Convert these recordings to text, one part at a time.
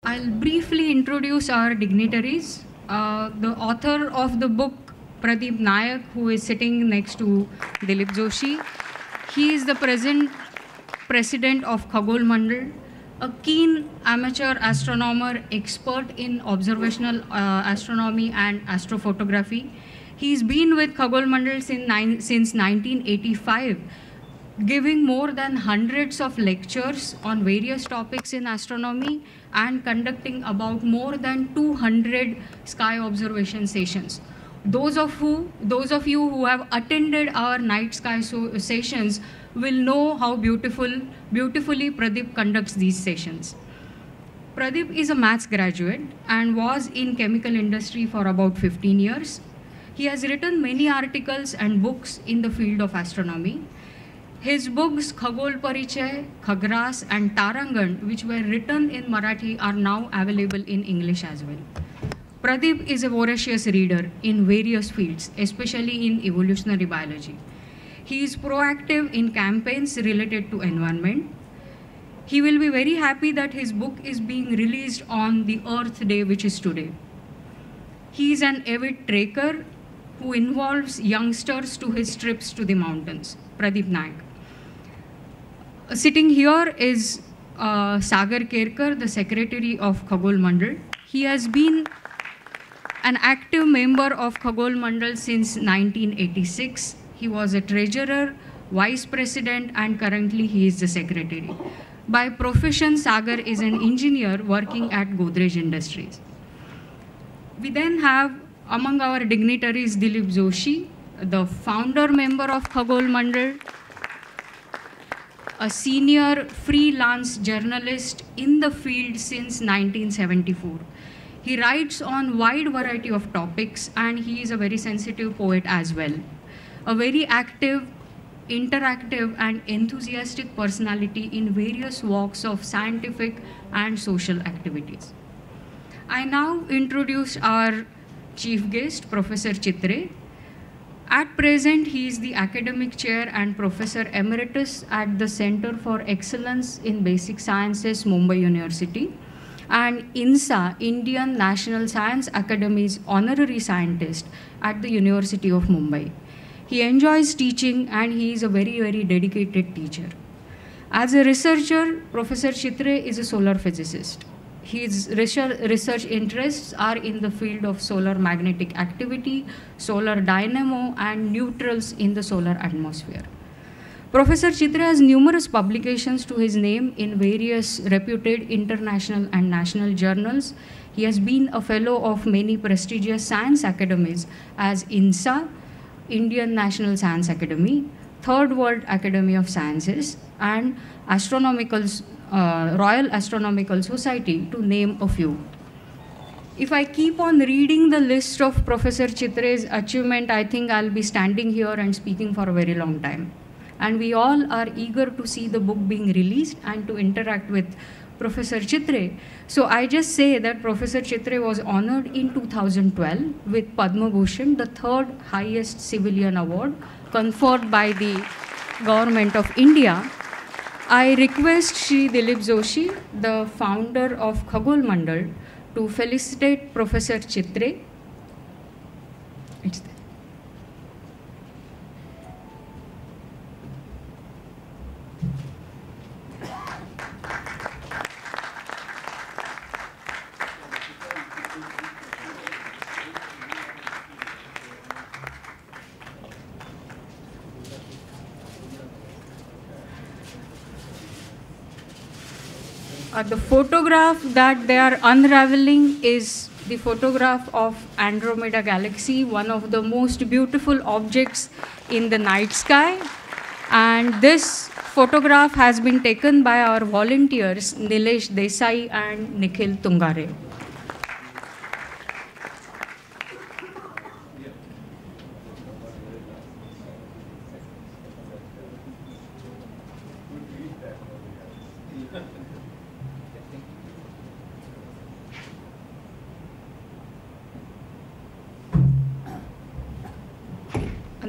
I'll briefly introduce our dignitaries. The author of the book, Pradeep Nayak, who is sitting next to Dilip Joshi. He is the present president of Khagol Mandal, a keen amateur astronomer, expert in observational astronomy and astrophotography. He's been with Khagol Mandal since 1985, giving more than hundreds of lectures on various topics in astronomy and conducting about more than 200 sky observation sessions. Those of you who have attended our night sky sessions will know how beautifully Pradeep conducts these sessions. Pradeep is a maths graduate and was in chemical industry for about 15 years. He has written many articles and books in the field of astronomy. His books Khagol Parichay, Khagras and Tarangan, which were written in Marathi, are now available in English as well. Pradeep is a voracious reader in various fields, especially in evolutionary biology. He is proactive in campaigns related to environment. He will be very happy that his book is being released on the Earth Day, which is today. He is an avid trekker who involves youngsters to his trips to the mountains. Pradeep Nayak. Sitting here is Sagar Kerkar, the secretary of Khagol Mandal. He has been an active member of Khagol Mandal since 1986. He was a treasurer, vice president, and currently he is the secretary. By profession, Sagar is an engineer working at Godrej Industries. We then have among our dignitaries Dilip Joshi, the founder member of Khagol Mandal, a senior freelance journalist in the field since 1974. He writes on wide variety of topics and he is a very sensitive poet as well. A very active, interactive and enthusiastic personality in various walks of scientific and social activities. I now introduce our chief guest, Professor Chitre. At present, he is the academic chair and professor emeritus at the Center for Excellence in Basic Sciences, Mumbai University, and INSA, Indian National Science Academy's honorary scientist at the University of Mumbai. He enjoys teaching and he is a very, very dedicated teacher. As a researcher, Professor Chitre is a solar physicist. His research interests are in the field of solar magnetic activity, solar dynamo, and neutrals in the solar atmosphere. Professor Chitre has numerous publications to his name in various reputed international and national journals. He has been a fellow of many prestigious science academies as INSA, Indian National Science Academy, Third World Academy of Sciences, and Royal Astronomical Society, to name a few. If I keep on reading the list of Professor Chitre's achievement, I think I'll be standing here and speaking for a very long time. And we all are eager to see the book being released and to interact with Professor Chitre. So I just say that Professor Chitre was honored in 2012 with Padma Bhushan, the third highest civilian award conferred by the Government of India. I request Shri Dilip Joshi, the founder of Khagol Mandal, to felicitate Professor Chitre. It's there. The photograph that they are unraveling is the photograph of Andromeda Galaxy, one of the most beautiful objects in the night sky. And this photograph has been taken by our volunteers, Nilesh Desai and Nikhil Tungare.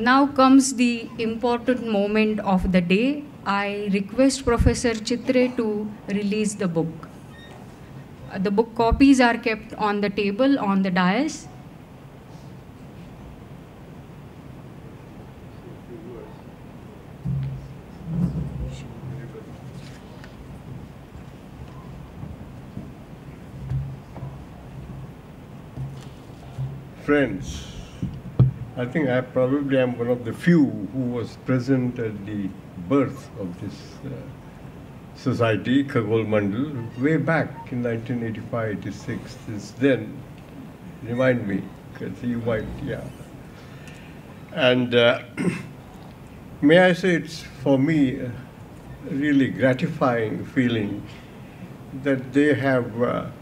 Now comes the important moment of the day. I request Professor Chitre to release the book. The book copies are kept on the table on the dais. Friends, I think I probably am one of the few who was present at the birth of this society, Khagol Mandal, way back in 1985-86. Since then, remind me, because you might, yeah. And may I say it's for me a really gratifying feeling that they have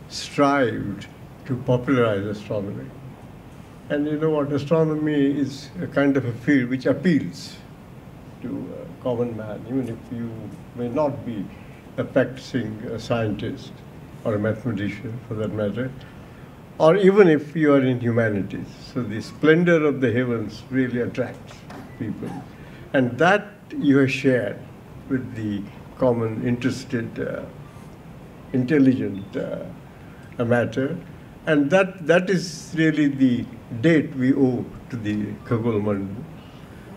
strived to popularize astronomy. And you know what, astronomy is a kind of a field which appeals to a common man, even if you may not be a practicing scientist or a mathematician for that matter, or even if you are in humanities. So the splendor of the heavens really attracts people. And that you have shared with the common interested, intelligent matter. And that is really the debt we owe to the Khagol Mandal.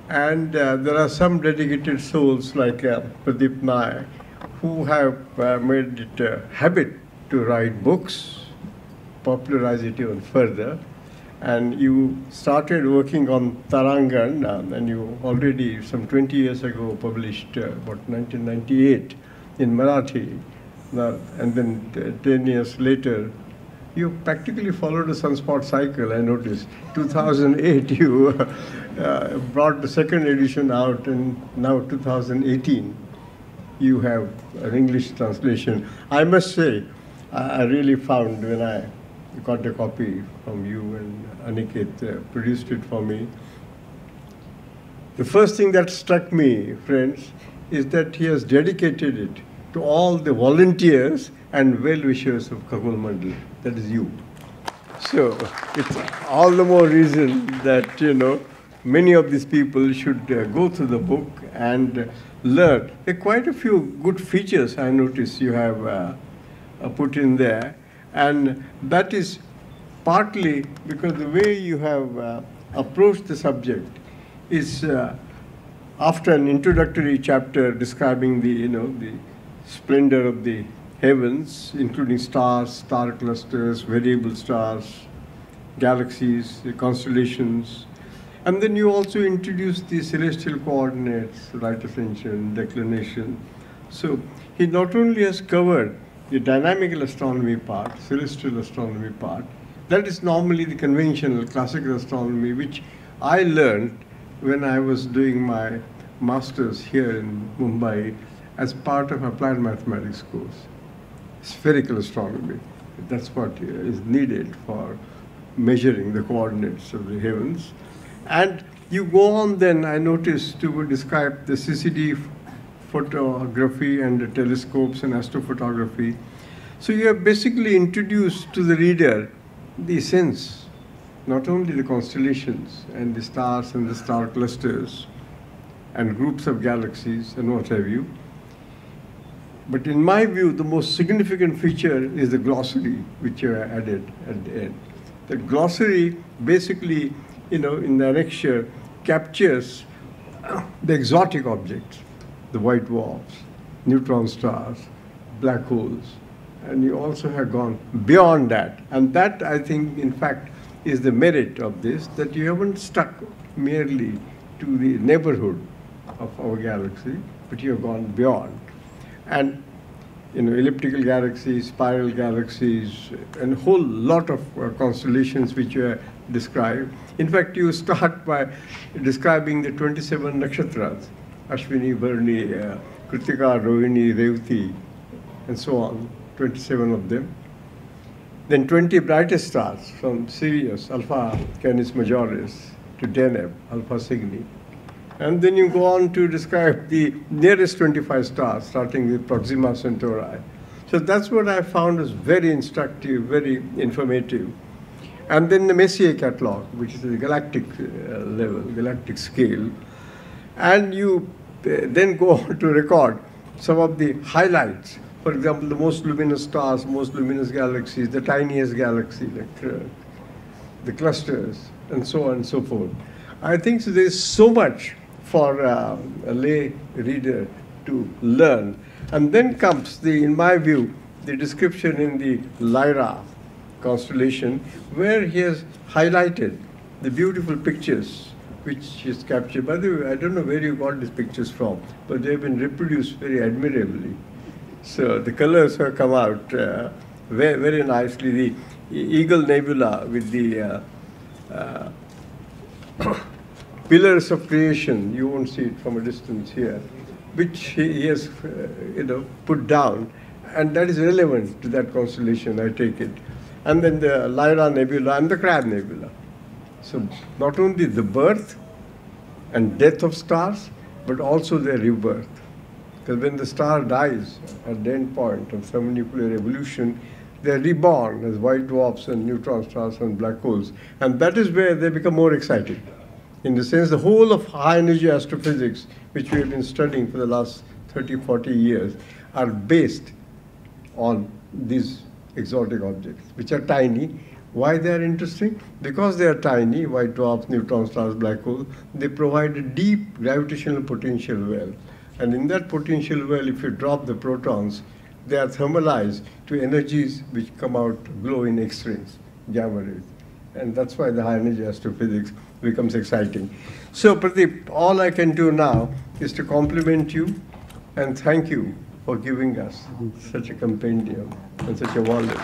And there are some dedicated souls like Pradeep Nayak who have made it a habit to write books, popularize it even further. And you started working on Tarangan, and you already some 20 years ago published, 1998 in Marathi. And then 10 years later, you practically followed a sunspot cycle, I noticed. 2008, you brought the second edition out, and now 2018, you have an English translation. I must say, I really found when I got a copy from you and Aniket produced it for me, the first thing that struck me, friends, is that he has dedicated it to all the volunteers and well-wishers of Khagol Mandal. That is you. So it's all the more reason that, you know, many of these people should go through the book and learn. There are quite a few good features I notice you have put in there. And that is partly because the way you have approached the subject is after an introductory chapter describing the, the splendor of the heavens, including stars, star clusters, variable stars, galaxies, constellations. And then you also introduce the celestial coordinates, right ascension, declination. So he not only has covered the dynamical astronomy part, celestial astronomy part, that is normally the conventional classical astronomy, which I learned when I was doing my master's here in Mumbai as part of applied mathematics course. Spherical astronomy. That's what is needed for measuring the coordinates of the heavens. And you go on then, I noticed, to describe the CCD photography and the telescopes and astrophotography. So you have basically introduced to the reader the sense, not only the constellations and the stars and the star clusters and groups of galaxies and what have you, but in my view, the most significant feature is the glossary, which you added at the end. The glossary basically, in the annexure, captures the exotic objects, the white dwarfs, neutron stars, black holes, and you also have gone beyond that. And that, I think, in fact, is the merit of this, that you haven't stuck merely to the neighborhood of our galaxy, but you have gone beyond. And elliptical galaxies, spiral galaxies, and a whole lot of constellations which you describe. In fact, you start by describing the 27 nakshatras, Ashwini, Bharani, Kritika, Rohini, Revati, and so on, 27 of them. Then 20 brightest stars from Sirius, Alpha Canis Majoris, to Deneb, Alpha Cygni. And then you go on to describe the nearest 25 stars, starting with Proxima Centauri. So that's what I found was very instructive, very informative. And then the Messier catalog, which is the galactic level, galactic scale. And you then go on to record some of the highlights For example, the most luminous stars, most luminous galaxies, the tiniest galaxy, like the clusters, and so on and so forth. I think so there's so much for a lay reader to learn. And then comes, in my view, the description in the Lyra constellation, where he has highlighted the beautiful pictures which he has captured. By the way, I don't know where you got these pictures from, but they've been reproduced very admirably. So the colors have come out very, very nicely. The Eagle Nebula with the pillars of creation, you won't see it from a distance here, which he has put down, and that is relevant to that constellation, I take it. And then the Lyra Nebula and the Crab Nebula. So not only the birth and death of stars, but also their rebirth. Because when the star dies at the end point of thermonuclear evolution, they're reborn as white dwarfs and neutron stars and black holes. And that is where they become more exciting. In the sense, the whole of high energy astrophysics, which we have been studying for the last 30, 40 years, are based on these exotic objects, which are tiny. Why they are interesting? Because they are tiny, white dwarfs, neutron stars, black holes, they provide a deep gravitational potential well. And in that potential well, if you drop the protons, they are thermalized to energies which come out, glow in X-rays, gamma rays. And that's why the high energy astrophysics becomes exciting. So Pradeep, all I can do now is to compliment you and thank you for giving us such a compendium and such a volume.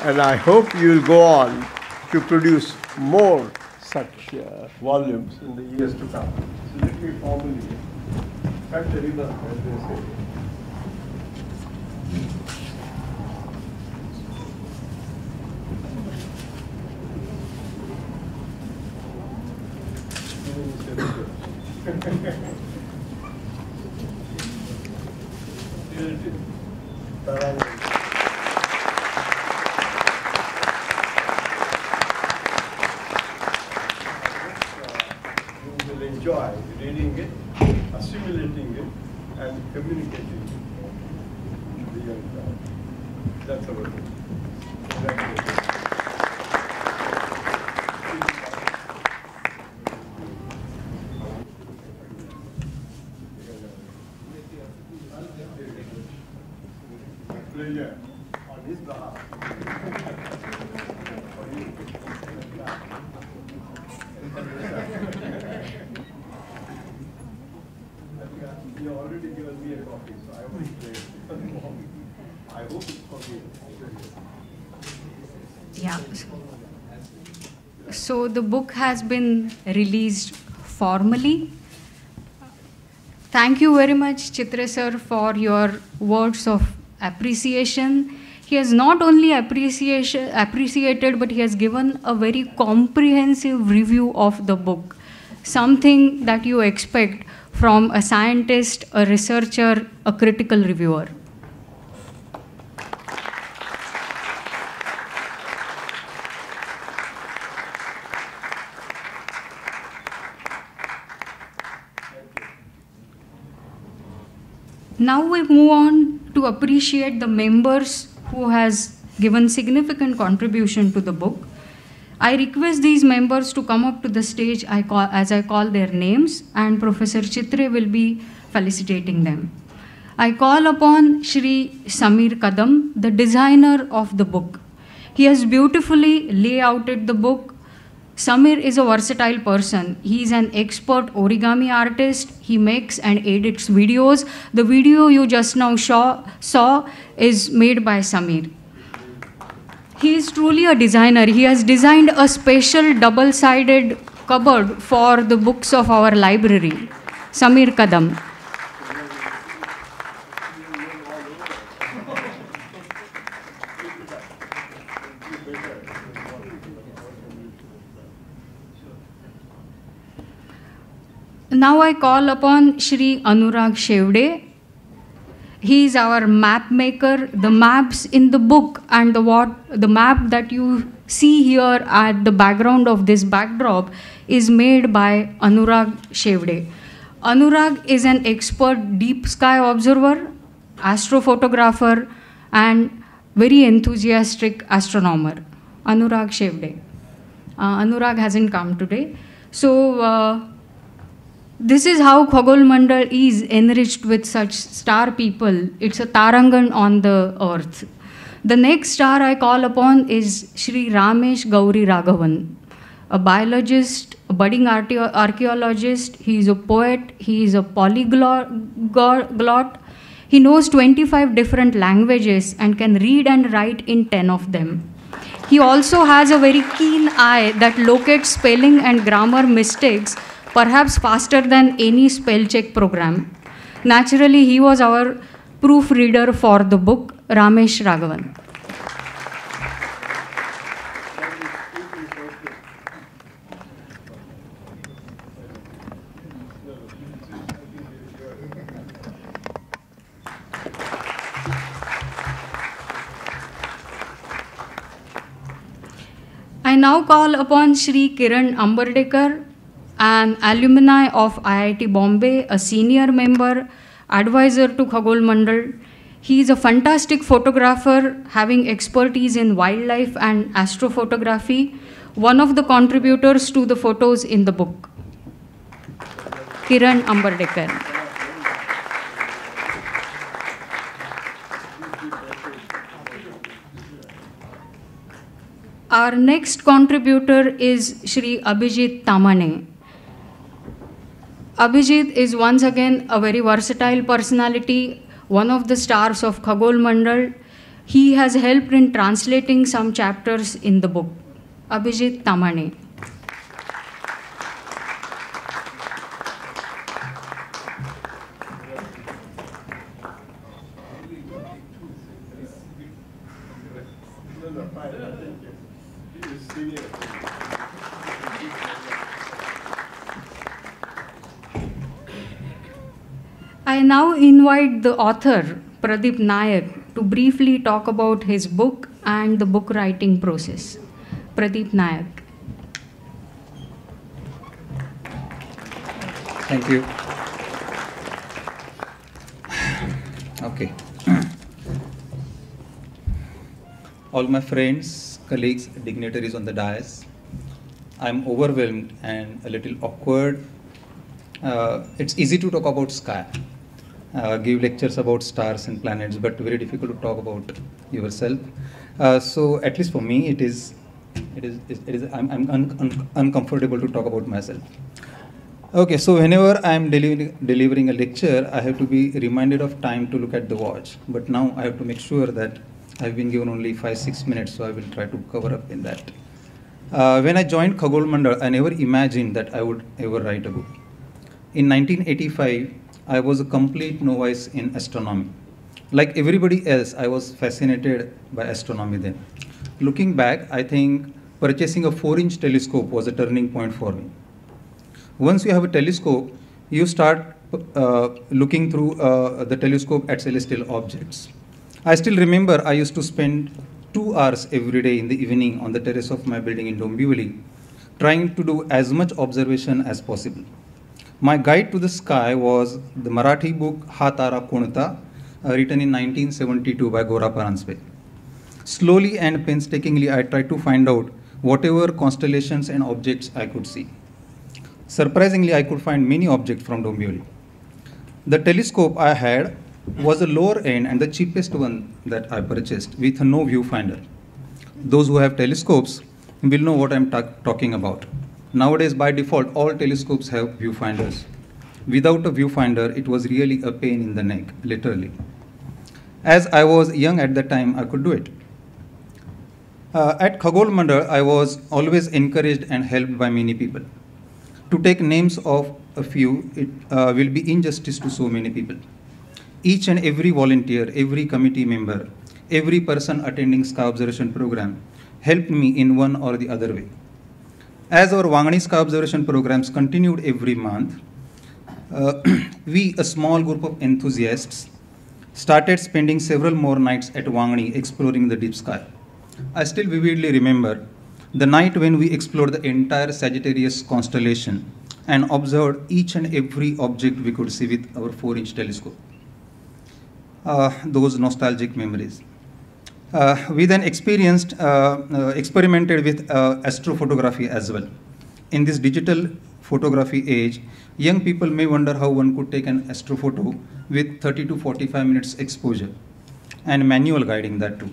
And I hope you will go on to produce more such volumes in the years to come. So let me formally cut the ribbon, as they say. Tarangan. You will enjoy reading it, assimilating it, and communicating it to the young crowd. That's our goal. Congratulations. Pleasure on his behalf. You already given me a copy, so I won't play it. I hope it's for me. Yeah. So the book has been released formally. Thank you very much, Chitre sir, for your words of appreciation. He has not only appreciated, but he has given a very comprehensive review of the book, something that you expect from a scientist, a researcher, a critical reviewer. Now we move on to appreciate the members who has given significant contribution to the book. I request these members to come up to the stage as I call their names, and Professor Chitre will be felicitating them. I call upon Shri Samir Kadam, the designer of the book. He has beautifully layouted the book. Samir is a versatile person. He is an expert origami artist. He makes and edits videos. The video you just now saw is made by Samir. He is truly a designer. He has designed a special double-sided cupboard for the books of our library. Samir Kadam. Now I call upon Shri Anurag Shevde. He is our map maker. The maps in the book and the map that you see here at the background of this backdrop is made by Anurag Shevde. Anurag is an expert deep sky observer. astrophotographer, and very enthusiastic astronomer, Anurag Shevde. Anurag hasn't come today. So this is how Khagol Mandal is enriched with such star people. It's a Tarangan on the earth. The next star I call upon is Shri Ramesh Gauri Raghavan, a biologist, a budding archaeologist. He is a poet. He is a polyglot. He knows 25 different languages and can read and write in 10 of them. He also has a very keen eye that locates spelling and grammar mistakes perhaps faster than any spell check program. Naturally, he was our proofreader for the book, Ramesh Raghavan. I now call upon Shri Kiran Ambardekar, an alumni of IIT Bombay, a senior member, advisor to Khagol Mandal. He is a fantastic photographer having expertise in wildlife and astrophotography, one of the contributors to the photos in the book. Kiran Ambardekar. Our next contributor is Shri Abhijit Tamane. Abhijit is once again a very versatile personality, one of the stars of Khagol Mandal. He has helped in translating some chapters in the book. Abhijit Tamane. I now invite the author, Pradeep Nayak, to briefly talk about his book and the book writing process. Pradeep Nayak. Thank you. Okay. All my friends, colleagues, dignitaries on the dais, I'm overwhelmed and a little awkward. It's easy to talk about sky, give lectures about stars and planets, but very difficult to talk about yourself. So at least for me, I'm uncomfortable to talk about myself. Okay, so whenever I'm delivering a lecture, I have to be reminded of time to look at the watch. But now I have to make sure that I've been given only 5-6 minutes, so I will try to cover up in that. When I joined Khagol Mandal, I never imagined that I would ever write a book. In 1985, I was a complete novice in astronomy. Like everybody else, I was fascinated by astronomy then. Looking back, I think purchasing a 4-inch telescope was a turning point for me. Once you have a telescope, you start looking through the telescope at celestial objects. I still remember I used to spend 2 hours every day in the evening on the terrace of my building in Dombivli, trying to do as much observation as possible. My guide to the sky was the Marathi book Ha Tara Konta, written in 1972 by Gora Paranspe. Slowly and painstakingly, I tried to find out whatever constellations and objects I could see. Surprisingly, I could find many objects from Dombivli. The telescope I had was the lower end and the cheapest one that I purchased with no viewfinder. Those who have telescopes will know what I'm talking about. Nowadays, by default, all telescopes have viewfinders. Without a viewfinder, it was really a pain in the neck, literally. As I was young at that time, I could do it. At Khagol Mandal, I was always encouraged and helped by many people. To take names of a few, it will be injustice to so many people. Each and every volunteer, every committee member, every person attending Sky Observation program helped me in one or the other way. As our Wangani Sky Observation programs continued every month, we, a small group of enthusiasts, started spending several more nights at Wangani exploring the deep sky. I still vividly remember the night when we explored the entire Sagittarius constellation and observed each and every object we could see with our 4-inch telescope. those nostalgic memories. We then experimented with astrophotography as well. In this digital photography age, young people may wonder how one could take an astrophoto with 30 to 45 minutes exposure and manual guiding that too.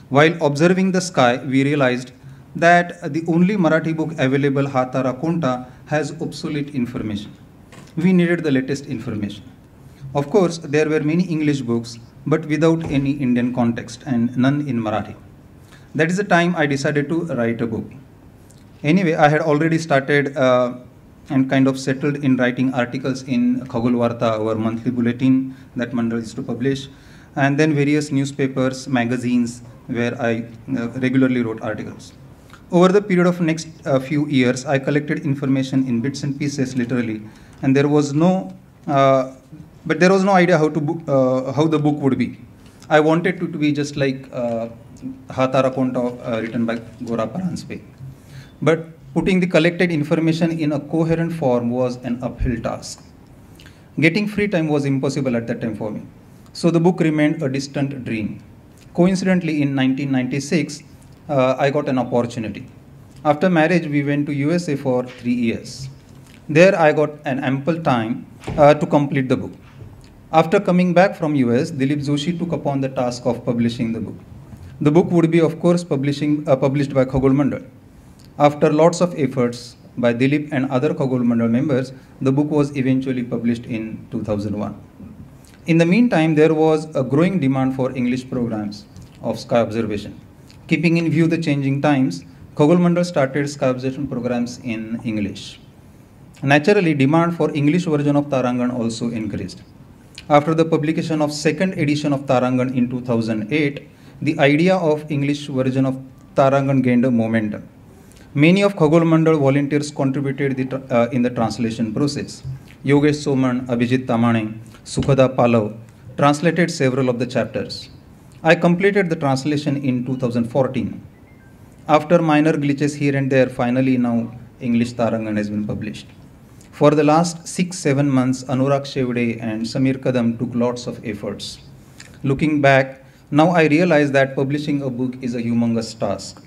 While observing the sky, we realized that the only Marathi book available, Ha Tara Konta, has obsolete information. We needed the latest information. Of course, there were many English books, but without any Indian context and none in Marathi. That is the time I decided to write a book. Anyway, I had already started and kind of settled in writing articles in Khagol Varta, our monthly bulletin that Mandal used to publish, and then various newspapers, magazines, where I regularly wrote articles. Over the period of next few years, I collected information in bits and pieces, literally, and there was no idea how the book would be. I wanted it to be just like Ha Tara Konta written by Gora Paranspe. But putting the collected information in a coherent form was an uphill task. Getting free time was impossible at that time for me. So the book remained a distant dream. Coincidentally, in 1996, I got an opportunity. After marriage, we went to USA for 3 years. There I got an ample time to complete the book. After coming back from US, Dilip Joshi took upon the task of publishing the book. The book would be, of course, published by Khagol Mandal. After lots of efforts by Dilip and other Khagol Mandal members, the book was eventually published in 2001. In the meantime, there was a growing demand for English programs of sky observation. Keeping in view the changing times, Khagol Mandal started sky observation programs in English. Naturally, demand for English version of Tarangan also increased. After the publication of second edition of Tarangan in 2008, the idea of English version of Tarangan gained a momentum. Many of Khagol Mandal volunteers contributed in the translation process. Yogesh Soman, Abhijit Tamane, Sukhada Palav translated several of the chapters. I completed the translation in 2014. After minor glitches here and there, finally now English Tarangan has been published. For the last 6-7 months, Anurag Shevde and Samir Kadam took lots of efforts. Looking back, now I realize that publishing a book is a humongous task.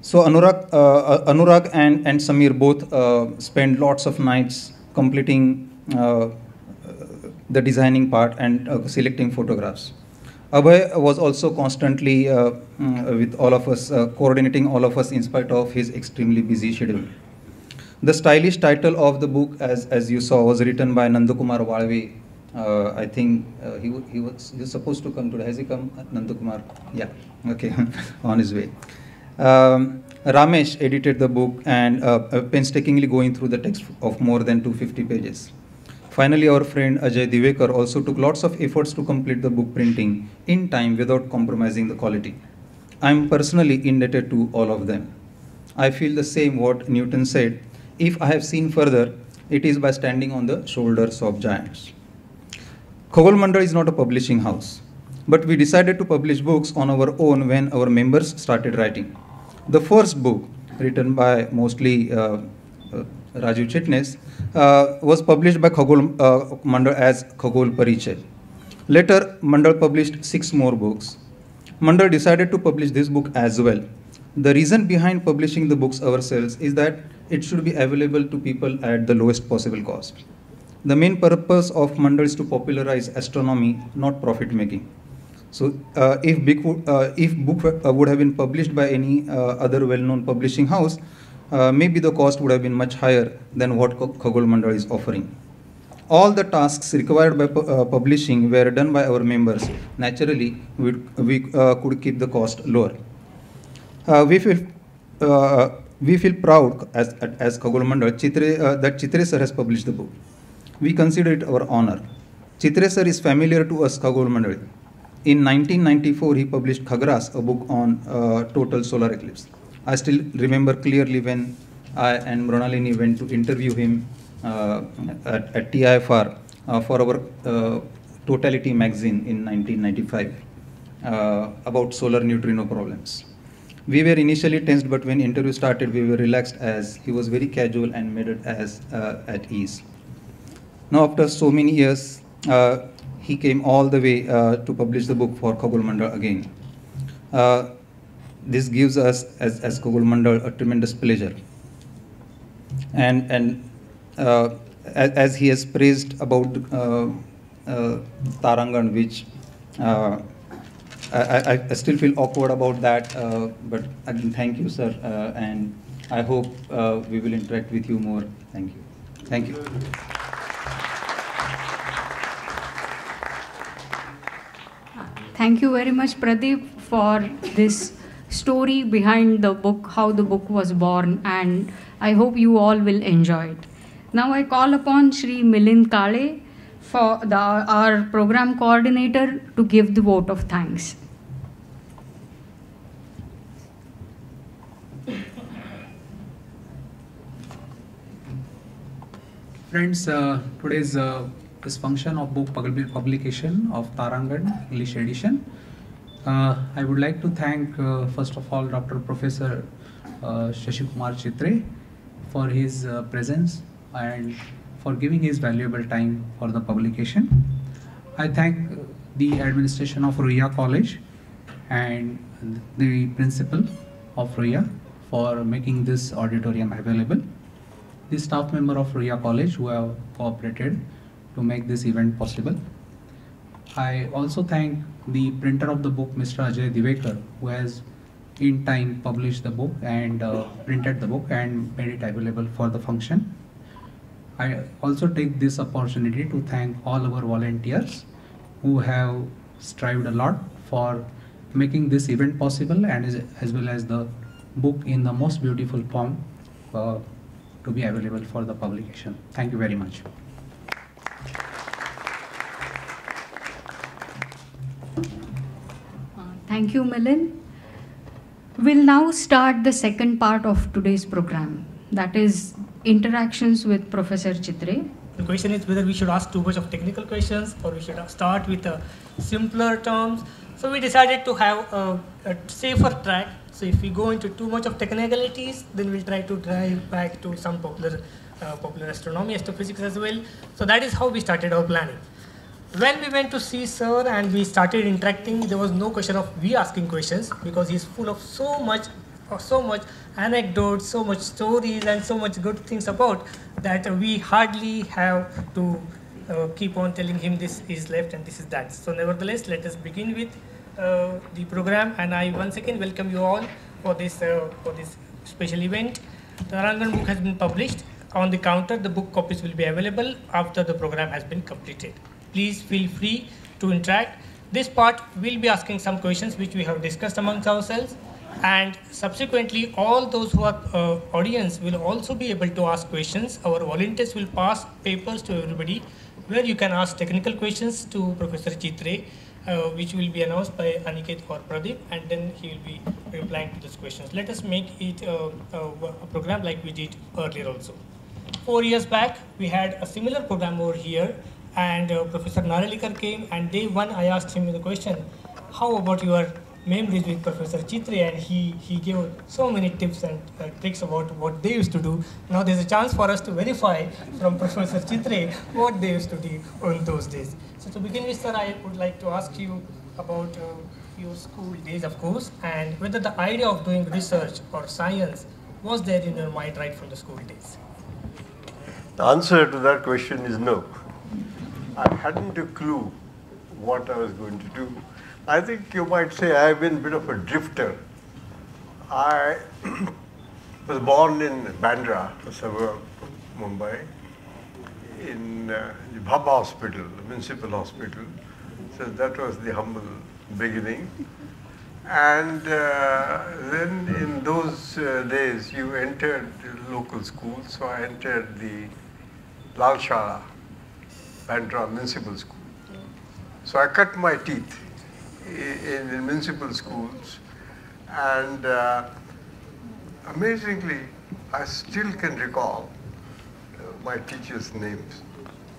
So Anurag and Samir both spent lots of nights completing the designing part and selecting photographs. Abhay was also constantly with all of us, coordinating all of us in spite of his extremely busy schedule. The stylish title of the book, as you saw, was written by Nandakumar Valve. I think he was supposed to come today. Has he come, Nandakumar? Yeah, okay, on his way. Ramesh edited the book and painstakingly going through the text of more than 250 pages. Finally, our friend Ajay Divekar also took lots of efforts to complete the book printing in time without compromising the quality. I am personally indebted to all of them. I feel the same what Newton said, if I have seen further, it is by standing on the shoulders of giants. Khagol Mandal is not a publishing house, but we decided to publish books on our own when our members started writing. The first book, written by mostly Raju Chitnes, was published by Khagol Mandal as Khagol Parichay. Later, Mandal published 6 more books. Mandal decided to publish this book as well. The reason behind publishing the books ourselves is that it should be available to people at the lowest possible cost. The main purpose of Mandal is to popularize astronomy, not profit making. So if book would have been published by any other well-known publishing house, maybe the cost would have been much higher than what Khagol Mandal is offering. All the tasks required by publishing were done by our members. Naturally, we could keep the cost lower. We feel proud as Khagol Mandal that Chitre sir has published the book. We consider it our honor. Chitre sir is familiar to us Khagol Mandal. In 1994, he published Khagras, a book on total solar eclipse. I still remember clearly when I and Mronalini went to interview him at TIFR for our Totality magazine in 1995 about solar neutrino problems. We were initially tensed, but when interview started, we were relaxed as he was very casual and made it as at ease. Now, after so many years, he came all the way to publish the book for Khagol Mandal again. This gives us, as Khagol Mandal, a tremendous pleasure. And as he has praised about Tarangan, which I still feel awkward about that, but again, thank you, sir, and I hope we will interact with you more. Thank you. Thank you. Thank you very much, Pradeep, for this story behind the book, how the book was born, and I hope you all will enjoy it. Now I call upon Shri Milind Kale, for our program coordinator, to give the vote of thanks. Friends, today's this function of book publication of Tarangan English edition. I would like to thank first of all Dr. Professor Shashikumar Chitre for his presence and for giving his valuable time for the publication. I thank the administration of Ruia College and the principal of Ruia for making this auditorium available. The staff member of Ruia College who have cooperated to make this event possible. I also thank the printer of the book, Mr. Ajay Divekar, who has in time published the book and printed the book and made it available for the function. I also take this opportunity to thank all our volunteers who have strived a lot for making this event possible, and as well as the book in the most beautiful form to be available for the publication. Thank you very much. Thank you, Milind. We'll now start the second part of today's program, that is interactions with Professor Chitre. The question is whether we should ask too much of technical questions or we should start with simpler terms. So we decided to have a safer track. So if we go into too much of technicalities, then we'll try to drive back to some popular astronomy, astrophysics as well. So that is how we started our planning. When we went to see Sir and we started interacting, there was no question of we asking questions, because he's full of so much anecdotes, so much stories and so much good things about that we hardly have to keep on telling him this is left and this is that. So nevertheless, let us begin with the program, and I once again welcome you all for this special event. The Tarangan book has been published. On the counter, the book copies will be available after the program has been completed. Please feel free to interact. This part will be asking some questions which we have discussed amongst ourselves, and subsequently all those who are audience will also be able to ask questions. Our volunteers will pass papers to everybody where you can ask technical questions to Professor Chitre, which will be announced by Aniket or Pradeep, and then he will be replying to those questions. Let us make it a program like we did earlier also. 4 years back, we had a similar program over here, and Professor Narelikar came, and day one I asked him the question, how about your memories with Professor Chitre, and he gave so many tips and tricks about what they used to do. Now there's a chance for us to verify from Professor Chitre what they used to do on those days. So to begin with, sir, I would like to ask you about your school days, of course, and whether the idea of doing research or science was there in your mind right from the school days. The answer to that question is no. I hadn't a clue what I was going to do. I think you might say I've been a bit of a drifter. I was born in Bandra, a suburb of Mumbai, in the Bhabha Hospital, the municipal hospital. So that was the humble beginning. And then in those days, you entered the local school. So I entered the Lal Shala, Bandra Municipal School. So I cut my teeth in the municipal schools, and amazingly, I still can recall my teachers' names.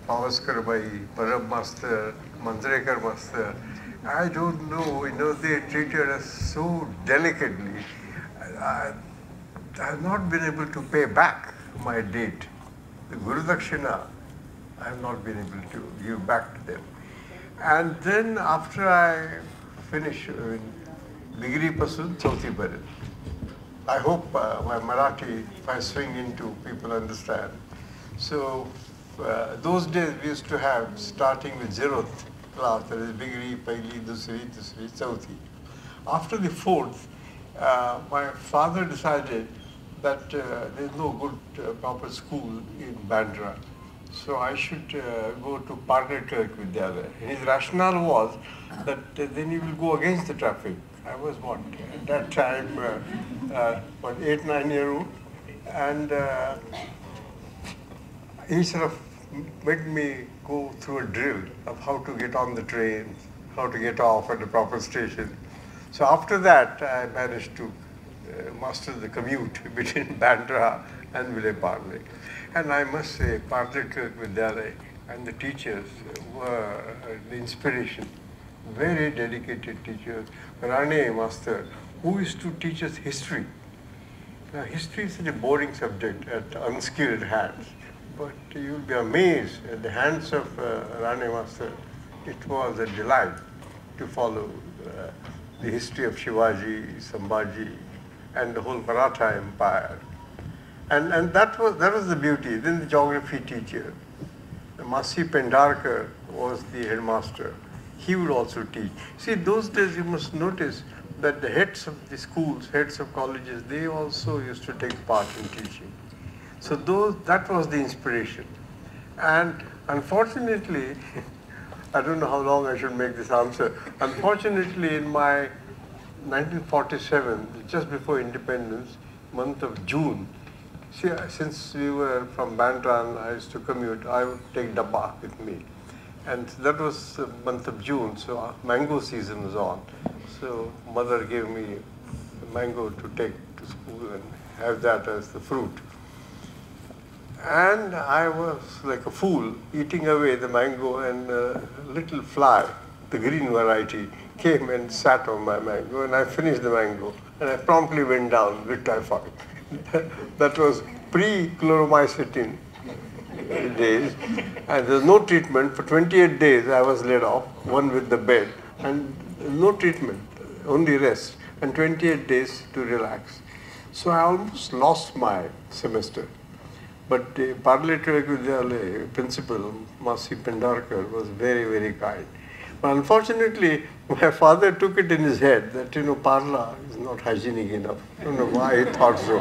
Pavaskar Bhai, Parab Master, Mandrekar Master. I don't know, they treated us so delicately. I have not been able to pay back my debt. The Guru Dakshina, I have not been able to give back to them. And then after I finish degree pasun, chauthi barit. I hope my Marathi, if I swing into, people understand. So those days we used to have, starting with 0th class, that is degree, pahli, dusri, tisri, chauthi. After the 4th, my father decided that there is no good proper school in Bandra. So I should go to Parleturk Vidyalaya. His rationale was that then you will go against the traffic. I was what, at that time, 8, 9-year-old. And he sort of made me go through a drill of how to get on the train, how to get off at the proper station. So after that, I managed to master the commute between Bandra and Vile Parle. And I must say, Parleturk Vidyalaya and the teachers were the inspiration. Very dedicated teachers. Rane Master, who used to teach us history. Now, history is such a boring subject at unskilled hands, but you'll be amazed at the hands of Rane Master. It was a delight to follow the history of Shivaji, Sambhaji, and the whole Maratha Empire. And that was the beauty. Then the geography teacher, Masi Pendarkar, was the headmaster. He would also teach. See, those days you must notice that the heads of the schools, heads of colleges, they also used to take part in teaching. So that was the inspiration. And unfortunately, I don't know how long I should make this answer. Unfortunately, in my 1947, just before independence, month of June, see, since we were from Bandra, I used to commute, I would take dabba with me. And that was the month of June, so mango season was on. So mother gave me a mango to take to school and have that as the fruit. And I was like a fool eating away the mango, and a little fly, the green variety, came and sat on my mango, and I finished the mango, and I promptly went down with typhoid. That was pre-chloromycetin days, and there was no treatment. For 28 days I was laid off, one with the bed, and no treatment, only rest, and 28 days to relax. So I almost lost my semester. But the Parleturk Vidyalaya principal, Masi Pendarkar, was very, very kind. But unfortunately, my father took it in his head that, Parla is not hygienic enough. I don't know why he thought so.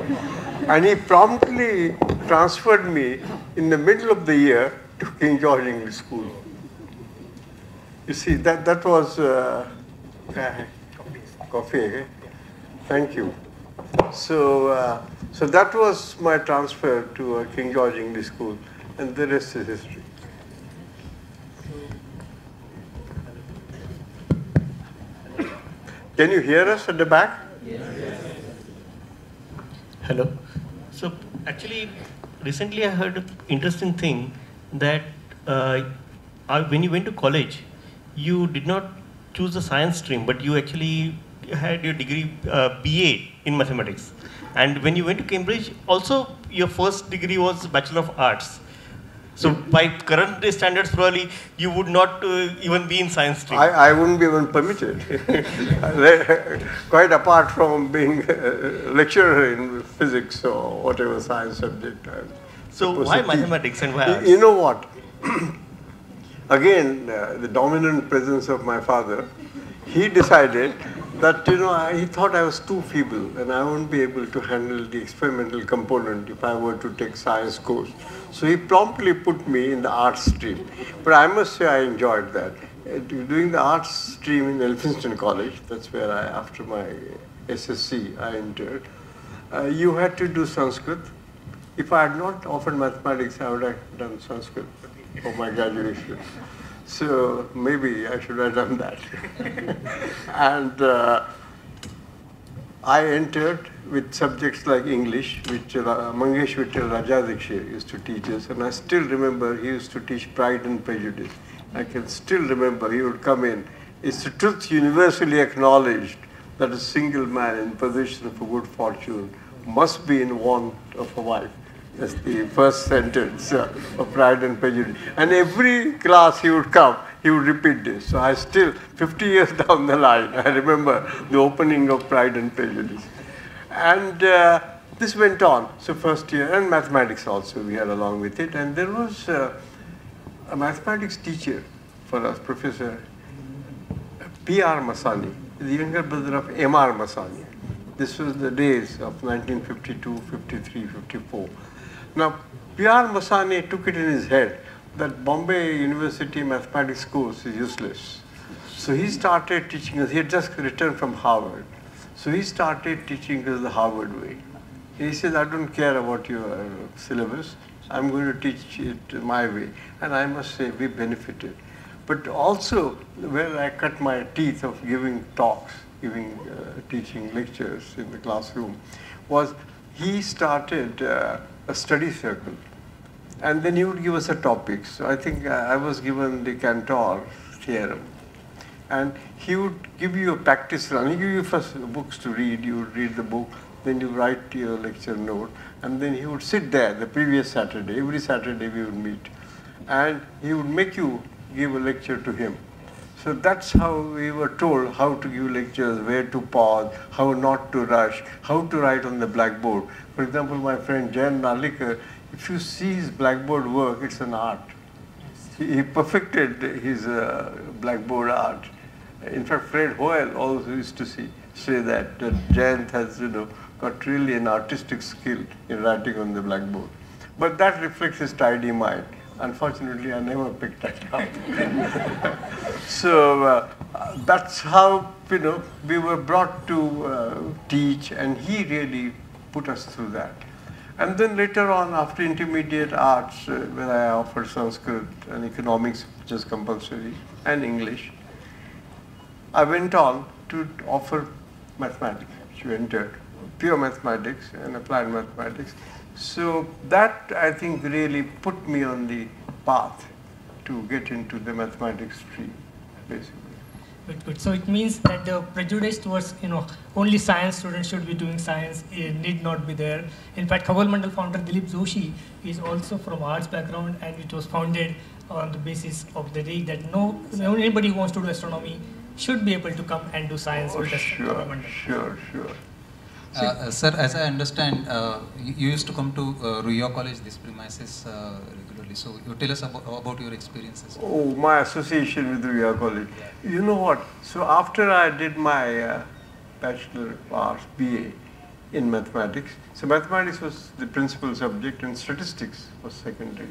And he promptly transferred me in the middle of the year to King George English School. You see, that was coffee, eh? Thank you. So that was my transfer to King George English School, and the rest is history. Can you hear us at the back? Yes. Hello. So actually, recently I heard an interesting thing that when you went to college, you did not choose the science stream, but you actually had your degree BA in mathematics. And when you went to Cambridge, also your first degree was Bachelor of Arts. So by current day standards, probably you would not even be in science stream. I wouldn't be even permitted. Quite apart from being a lecturer in physics or whatever science subject. So why mathematics and why arts? You know what? Again, the dominant presence of my father, he decided that, he thought I was too feeble and I wouldn't be able to handle the experimental component if I were to take science course. So he promptly put me in the arts stream. But I must say I enjoyed that. Doing the arts stream in Elphinstone College, that's where after my SSC, I entered. You had to do Sanskrit. If I had not offered mathematics, I would have done Sanskrit for my graduation. So maybe I should have done that. And I entered with subjects like English, which Mangesh Vittal Rajadhikshe used to teach us. And I still remember he used to teach Pride and Prejudice. I can still remember he would come in. It's a truth universally acknowledged that a single man in possession of a good fortune must be in want of a wife. That's the first sentence of Pride and Prejudice. And every class he would come, he would repeat this. So I still, 50 years down the line, I remember the opening of Pride and Prejudice. And this went on. So first year, and mathematics also we had along with it. And there was a mathematics teacher for us, Professor P.R. Masani, the younger brother of M.R. Masani. This was the days of 1952, 53, 54. Now, P.R. Masani took it in his head that Bombay University mathematics course is useless. So he started teaching us. He had just returned from Harvard. So he started teaching us the Harvard way. He says, I don't care about your syllabus. I'm going to teach it my way. And I must say, we benefited. But also, where I cut my teeth of giving talks, teaching lectures in the classroom, was he started a study circle. And then he would give us a topic. So I think I was given the Cantor theorem. And he would give you a practice run. He give you first books to read. You would read the book. Then you write your lecture note. And then he would sit there the previous Saturday. Every Saturday we would meet. And he would make you give a lecture to him. So that's how we were told how to give lectures, where to pause, how not to rush, how to write on the blackboard. For example, my friend Jan Nalikar, if you see his blackboard work, it's an art. He perfected his blackboard art. In fact, Fred Hoyle also used to say that Jan has got really an artistic skill in writing on the blackboard. But that reflects his tidy mind. Unfortunately, I never picked that up. So that's how we were brought to teach, and he really put us through that. And then later on, after intermediate arts, when I offered Sanskrit and economics, which is compulsory, and English, I went on to offer mathematics, which we entered, pure mathematics and applied mathematics. So that, I think, really put me on the path to get into the mathematics stream, basically. Good. So it means that the prejudice towards only science students should be doing science need not be there. In fact, Khagol Mandal founder Dilip Joshi is also from arts background, and it was founded on the basis of the day that anybody who wants to do astronomy should be able to come and do science. Sure. Sir, as I understand, you used to come to Ruia College, this premises regularly. So you tell us about your experiences. Oh, my association with Ruia College. You know what? So after I did my Bachelor of Arts, BA in mathematics, so mathematics was the principal subject and statistics was secondary.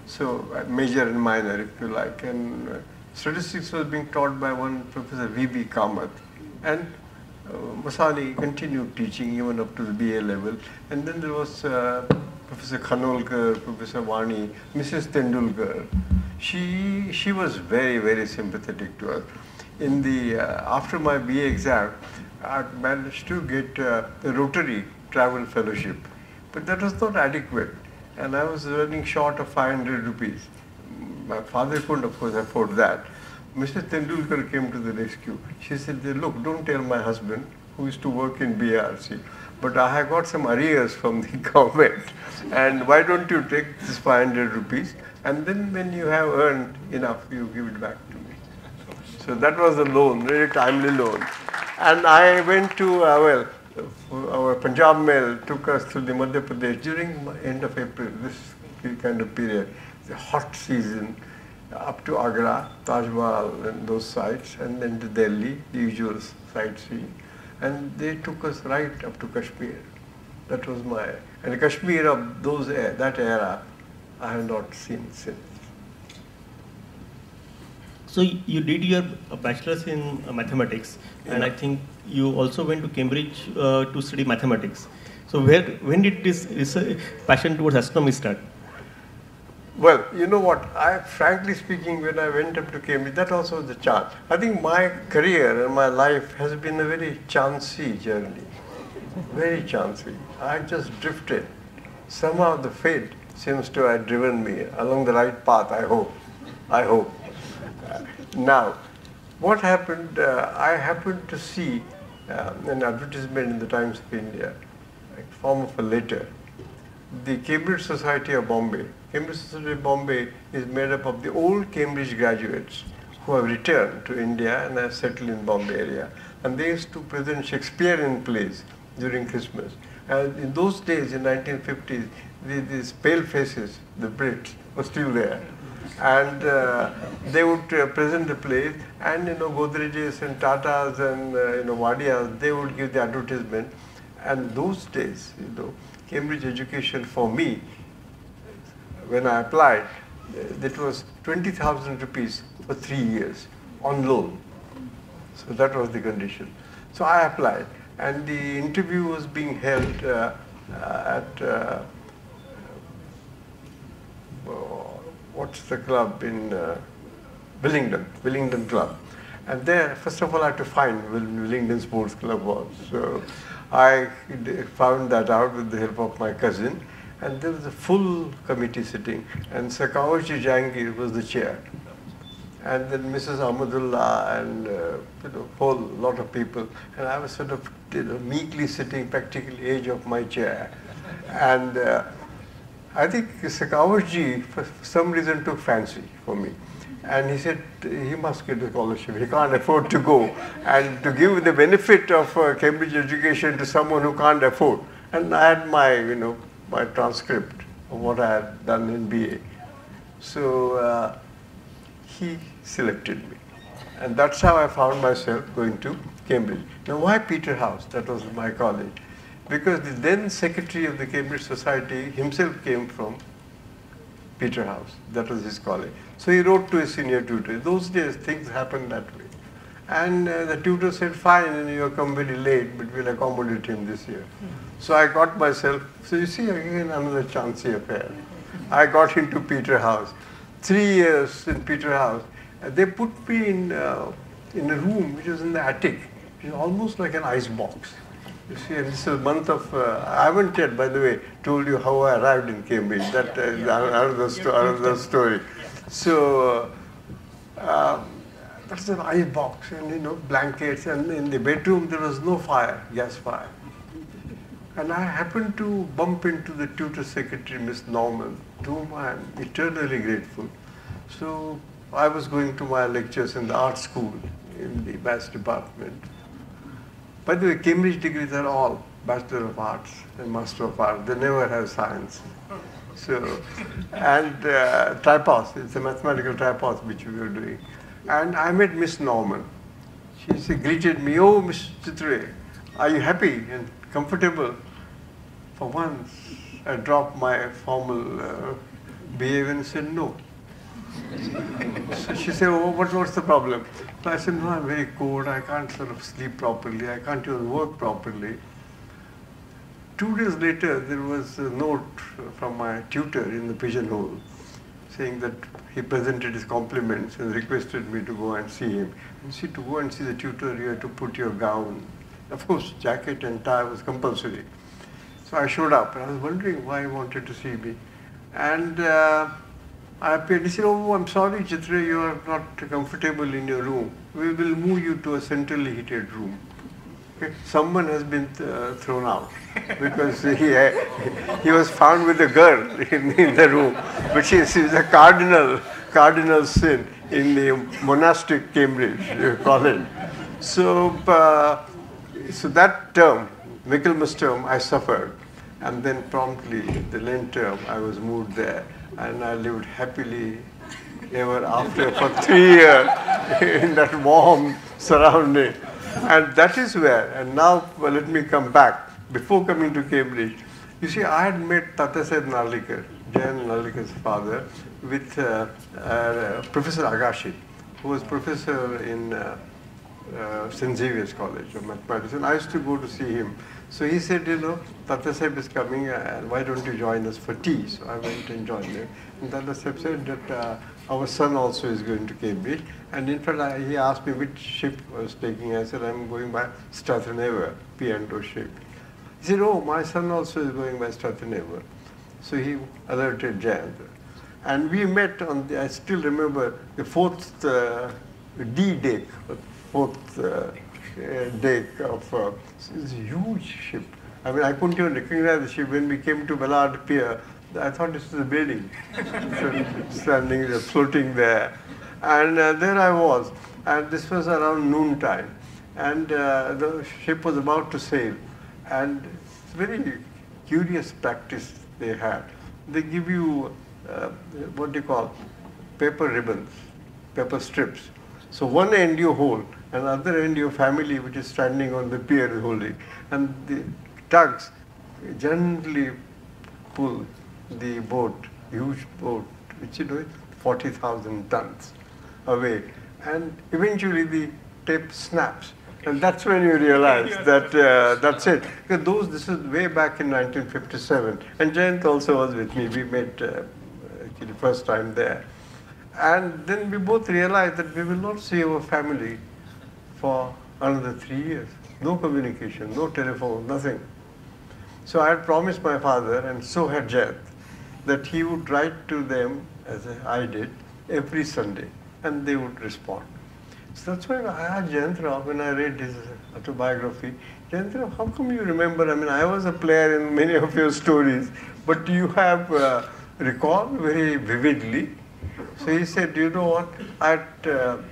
So major and minor, if you like. And statistics was being taught by one Professor V.B. Kamath. And Masani continued teaching even up to the BA level. And then there was Professor Khanolkar, Professor Vani, Mrs. Tendulkar. She was very, very sympathetic to us. In the after my BA exam, I managed to get the Rotary Travel Fellowship. But that was not adequate. And I was running short of 500 rupees. My father couldn't, of course, afford that. Mrs. Tendulkar came to the rescue. She said, look, don't tell my husband, who used to work in BRC, but I have got some arrears from the government, and why don't you take this 500 rupees, and then when you have earned enough, you give it back to me. So that was a loan, very timely loan. And I went to, our Punjab Mail took us to the Madhya Pradesh during the end of April, this kind of period, the hot season, up to Agra, Taj Mahal and those sites, and then to Delhi, the usual sightseeing. And they took us right up to Kashmir. That was and Kashmir of that era, I have not seen since. So you did your bachelor's in mathematics, and I think you also went to Cambridge to study mathematics. So when did this passion towards astronomy start? Well, you know what, frankly speaking, when I went up to Cambridge, that also was a chance. I think my career and my life has been a very chancy journey, very chancy. I just drifted. Somehow the fate seems to have driven me along the right path, I hope. Now, what happened, I happened to see an advertisement in the Times of India, a form of a letter. The Cambridge Society of Bombay. Cambridge Society of Bombay is made up of the old Cambridge graduates who have returned to India and have settled in Bombay area. And they used to present Shakespearean plays during Christmas. And in those days, in 1950s, these pale faces, the Brits, were still there. And they would present the plays, and Godrej's and Tatas and Vadias, they would give the advertisement. And those days, Cambridge education for me, when I applied, that was 20,000 rupees for 3 years on loan. So that was the condition. So I applied, and the interview was being held at what's the club in Willingdon Club. And there, first of all, I had to find where Willingdon Sports Club was. So I found that out with the help of my cousin, and there was a full committee sitting, and Sir Kawaji Jahangir was the chair. And then Mrs. Ahmadullah and whole lot of people, and I was sort of meekly sitting practically edge of my chair. And I think Sir Kawaji for some reason took fancy for me. And he said he must get a scholarship, he can't afford to go, and to give the benefit of Cambridge education to someone who can't afford. And I had my, my transcript of what I had done in BA. So he selected me. And that's how I found myself going to Cambridge. Now why Peterhouse? That was my college. Because the then secretary of the Cambridge Society himself came from Peterhouse. That was his college. So he wrote to his senior tutor. Those days things happened that way. And the tutor said, fine, you have come very late, but we'll accommodate him this year. So I got myself, so you see again another chancy affair. I got into Peterhouse. 3 years in Peterhouse. They put me in a room which was in the attic. It was almost like an ice box. You see, and this is a month of, I haven't yet, by the way, told you how I arrived in Cambridge. That is another story. So, that's an ice box and, blankets, and in the bedroom there was no fire, gas fire. And I happened to bump into the tutor secretary, Miss Norman, to whom I am eternally grateful. So, I was going to my lectures in the art school in the maths department. By the way, Cambridge degrees are all Bachelor of Arts and Master of Arts. They never have science. So, and tripos, it's a mathematical tripos which we were doing. And I met Miss Norman. She greeted me, oh, Miss Chitre, are you happy and comfortable? For once, I dropped my formal behavior and said no. So she said, oh, what's the problem? So I said, no, I'm very cold, I can't sort of sleep properly, I can't even work properly. 2 days later, there was a note from my tutor in the pigeonhole saying that he presented his compliments and requested me to go and see him. And see, to go and see the tutor, you had to put your gown. Of course, jacket and tie was compulsory. So I showed up, and I was wondering why he wanted to see me. And I appeared. He said, oh, I'm sorry, Chitre, you are not comfortable in your room. We will move you to a centrally heated room. Okay? Someone has been thrown out because he was found with a girl in the room, which is a cardinal sin in the monastic Cambridge college. So, so that term, Michaelmas term, I suffered. And then promptly, the Lent term, I was moved there. And I lived happily ever after for 3 years in that warm surrounding. And that is where, and now let me come back. Before coming to Cambridge, you see, I had met Tatasaheb Narlikar, Jayan Narlikar's father, with Professor Agashi, who was professor in St. Xavier's College of Mathematics. And I used to go to see him. So he said, Tatasaheb is coming, and why don't you join us for tea? So I went and joined him. And Tatasaheb said that our son also is going to Cambridge. And in fact, he asked me which ship I was taking. I said, I'm going by Strathern P&O ship. He said, oh, my son also is going by Strathern. So he alerted Jan. And we met on the, I still remember, the 4th D deck, 4th deck of this huge ship. I mean, I couldn't even recognize the ship. When we came to Ballard Pier, I thought this was a building, standing there, floating there. And there I was, and this was around noontime, and the ship was about to sail. And it's very curious practice they had. They give you, what do you call, paper ribbons, paper strips. So one end you hold, and other end your family, which is standing on the pier, is holding. And the tugs gently pull the boat, huge boat, which you know, 40,000 tons away. And eventually the tape snaps. And that's when you realize that that's it. Because this is way back in 1957. And Jayant also was with me. We met actually first time there. And then we both realized that we will not see our family for another 3 years. No communication, no telephone, nothing. So I had promised my father, and so had Jayant, that he would write to them, as I did, every Sunday, and they would respond. So that's why I asked Jayant, when I read his autobiography, Jayant, how come you remember? I mean, I was a player in many of your stories, but you have recall very vividly. So he said, you know what,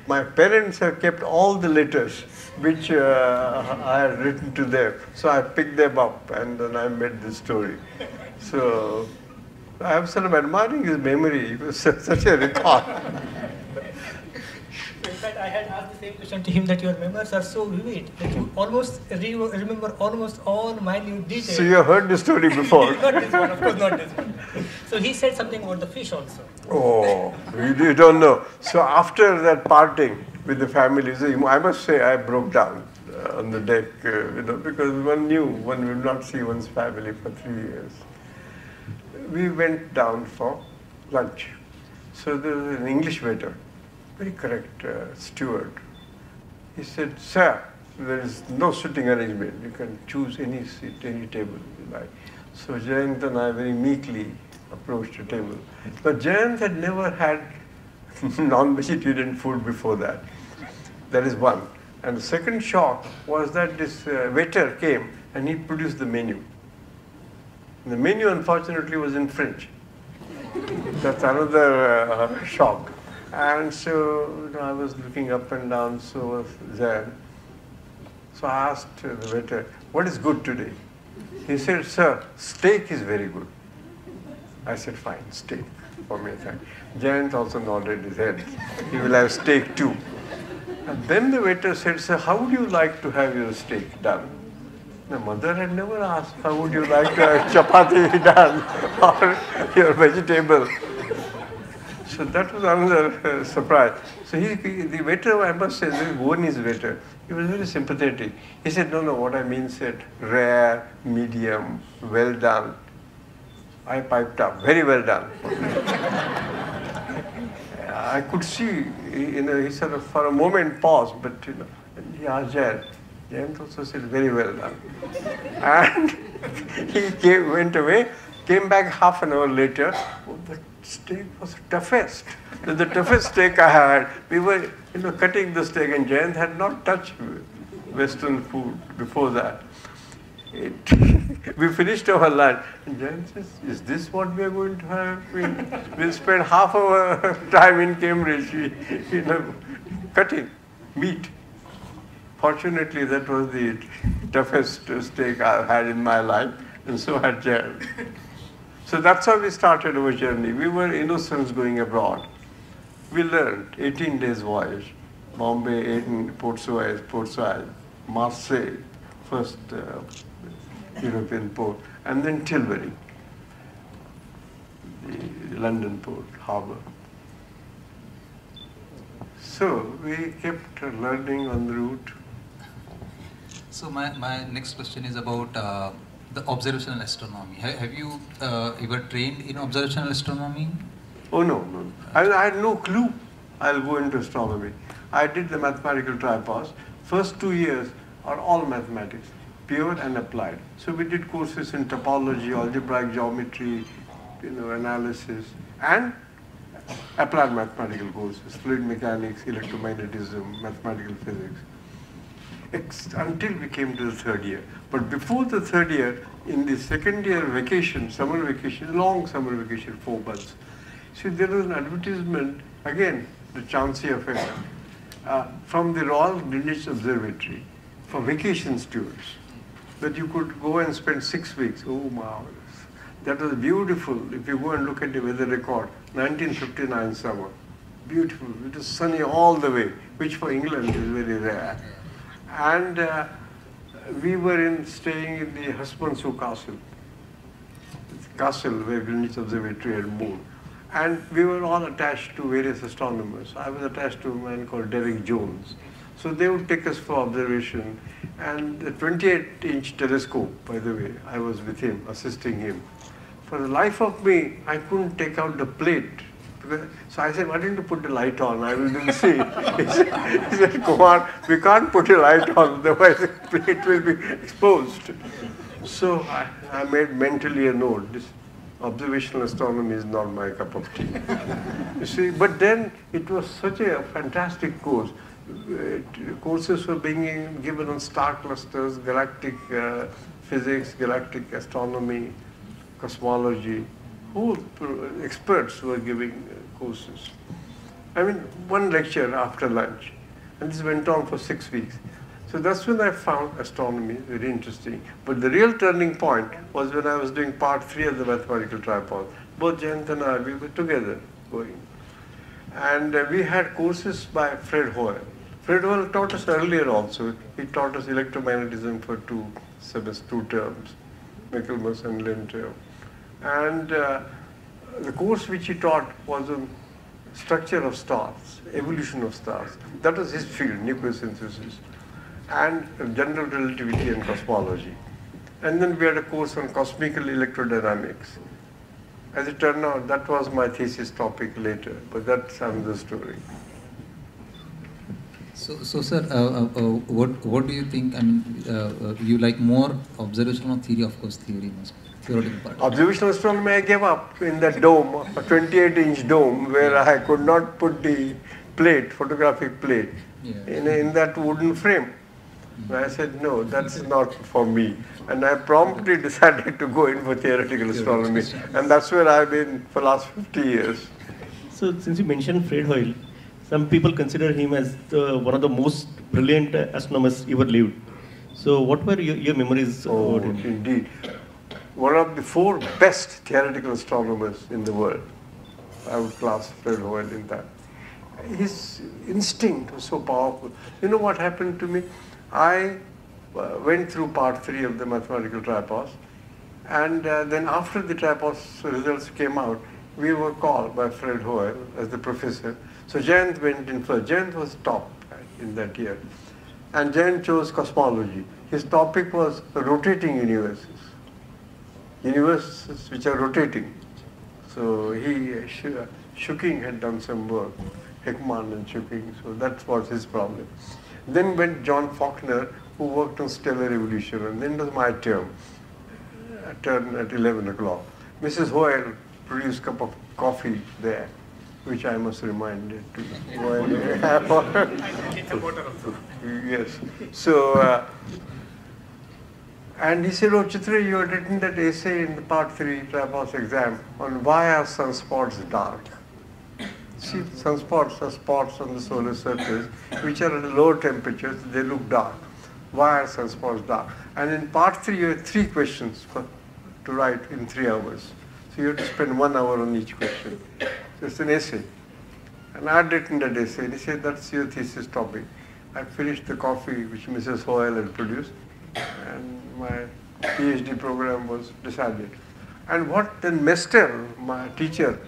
my parents have kept all the letters which I had written to them. So I picked them up and then I made this story. So I am sort of admiring his memory. It was such a recall. In fact, I had asked the same question to him, that your memories are so vivid that you almost remember almost all minute details. So you heard the story before? Not this one, of course not this one. So he said something about the fish also. Oh, you don't know. So after that parting with the family, so I must say I broke down on the deck, because one knew one will not see one's family for 3 years. We went down for lunch. So there was an English waiter, very correct steward. He said, sir, there is no sitting arrangement. You can choose any seat, any table you like. So Jayant and I very meekly approached a table. But Jayant had never had non-vegetarian food before that. That is one. And the second shock was that this waiter came and he produced the menu. The menu, unfortunately, was in French. That's another shock. And so I was looking up and down, so was Jayant. So I asked the waiter, what is good today? He said, sir, steak is very good. I said, fine, steak for me. Jayant also nodded his head. He will have steak too. And then the waiter said, sir, how would you like to have your steak done? My mother had never asked, how would you like to have chapati done or your vegetable? So that was another surprise. So the waiter, I must say, the Goanese waiter, he was very sympathetic. He said, no, what I mean said, rare, medium, well done. I piped up, very well done. I could see, he sort of for a moment paused, but he asked Jayant. Jayant also said, very well done. And he went away, came back half an hour later. Oh, the steak was the toughest. The toughest steak I had. We were cutting the steak, and Jayant had not touched Western food before that. We finished our lunch, and Jayant says, is this what we are going to have? We'll spend half our time in Cambridge, cutting meat. Fortunately, that was the toughest steak I've had in my life, and so had Jayant. So that's how we started our journey. We were innocents going abroad. We learned 18 days voyage, Bombay, Aden, Port Suez, Marseille, first European port, and then Tilbury, the London port, harbour. So we kept learning on the route. So my next question is about the observational astronomy. Have you ever trained in observational astronomy? Oh no. I had no clue I'll go into astronomy. I did the mathematical tripass. First 2 years are all mathematics, pure and applied. So we did courses in topology, algebraic geometry, analysis, and applied mathematical courses, fluid mechanics, electromagnetism, mathematical physics. until we came to the third year. But before the third year, in the second year vacation, summer vacation, long summer vacation, 4 months, see, there was an advertisement, again, the chancy affair, from the Royal Greenwich Observatory for vacation tours, that you could go and spend 6 weeks. Oh, marvelous. That was beautiful. If you go and look at the weather record, 1959 summer, beautiful. It was sunny all the way, which for England is very rare. And we were staying in the Husband's Castle where Greenwich Observatory had moved. And we were all attached to various astronomers. I was attached to a man called Derek Jones. So they would take us for observation. And the 28-inch telescope, by the way, I was with him, assisting him. For the life of me, I couldn't take out the plate. So I said, why didn't you put the light on? I didn't see. He said, Kumar, we can't put a light on, otherwise the plate will be exposed. So I made mentally a note. This observational astronomy is not my cup of tea. You see, but then it was such a fantastic course. Courses were being given on star clusters, galactic physics, galactic astronomy, cosmology. Whole experts were giving courses. I mean, one lecture after lunch. And this went on for 6 weeks. So that's when I found astronomy very interesting. But the real turning point was when I was doing part 3 of the mathematical tripod. Both Jayant and I, we were together going. And we had courses by Fred Hoyle. Fred Hoyle taught us earlier also. He taught us electromagnetism for 2 terms, Michaelmas and Lentero. And the course which he taught was on structure of stars, evolution of stars. That was his field, nucleosynthesis, and general relativity and cosmology. And then we had a course on cosmical electrodynamics. As it turned out, that was my thesis topic later, but that's another story. So sir, what do you think? I mean, you like more observational theory, of course, theory must be. Observational astronomy I gave up in that dome, a 28-inch dome, where I could not put the plate, photographic plate, in that wooden frame. And I said, no, that's not for me. And I promptly decided to go in for theoretical astronomy. And that's where I've been for the last 50 years. So since you mentioned Fred Hoyle, some people consider him as one of the most brilliant astronomers ever lived. So what were your memories about him? Indeed. One of the 4 best theoretical astronomers in the world. I would class Fred Hoyle in that. His instinct was so powerful. You know what happened to me? I went through part 3 of the mathematical tripods, and then after the tripods results came out, we were called by Fred Hoyle as the professor. So Jayant went in first. Jayant was top in that year. And Jayant chose cosmology. His topic was rotating universes. Universes which are rotating. So Shooking had done some work, Heckman and Shooking, so that was his problem. Then went John Faulkner, who worked on stellar evolution, and then was my turn at 11 o'clock. Mrs. Hoyle produced a cup of coffee there, which I must remind it to Yes. So, and he said, oh, Chitre, you had written that essay in the part 3 tripods exam on why are sunspots dark. See, sunspots are spots on the solar surface which are at lower temperatures, they look dark. Why are sunspots dark? And in part 3, you have 3 questions to write in 3 hours. So you have to spend 1 hour on each question. So it's an essay. And I had written that essay, and he said, that's your thesis topic. I finished the coffee which Mrs. Hoyle had produced, and my PhD program was decided. And what then Mestel, my teacher,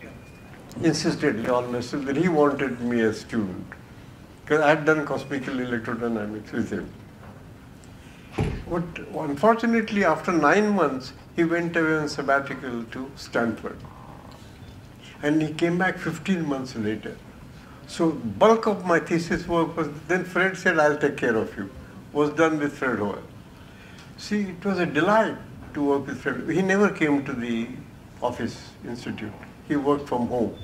insisted, John Mestel, that he wanted me as a student, because I had done cosmical electrodynamics with him. But unfortunately, after 9 months, he went away on sabbatical to Stanford. And he came back 15 months later. So bulk of my thesis work was, then Fred said, I'll take care of you. Was done with Fred Hoyle. See, it was a delight to work with Fred. He never came to the office institute. He worked from home.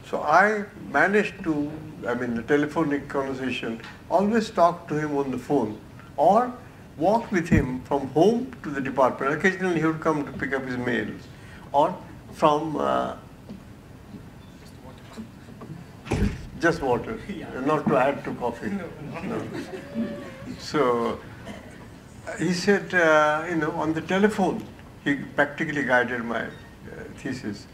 So I managed to, the telephonic conversation, always talk to him on the phone or walk with him from home to the department. Occasionally he would come to pick up his mails, or from just water, not to add to coffee. No. So he said, on the telephone, he practically guided my thesis.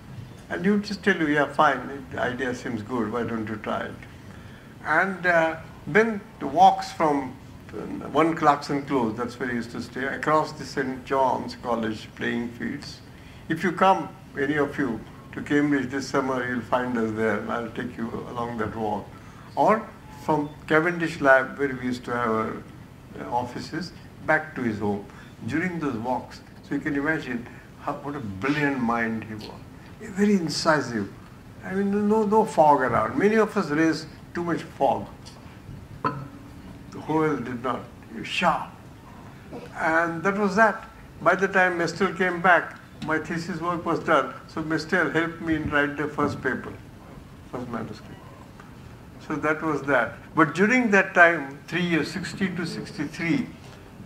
And he would just tell you, yeah, fine, the idea seems good, why don't you try it? And then the walks from 1 Clarkson Close, that's where he used to stay, across the St. John's College playing fields. If you come, any of you, to Cambridge this summer, you'll find us there, and I'll take you along that walk. Or from Cavendish Lab, where we used to have our offices, back to his home. During those walks, so you can imagine what a brilliant mind he was. Very incisive. I mean, no fog around. Many of us raise too much fog. Howell did not. He was sharp. And that was that. By the time Mestel came back, my thesis work was done. So Mestel helped me write the first paper, first manuscript. So that was that. But during that time, 3 years, 60 to 63,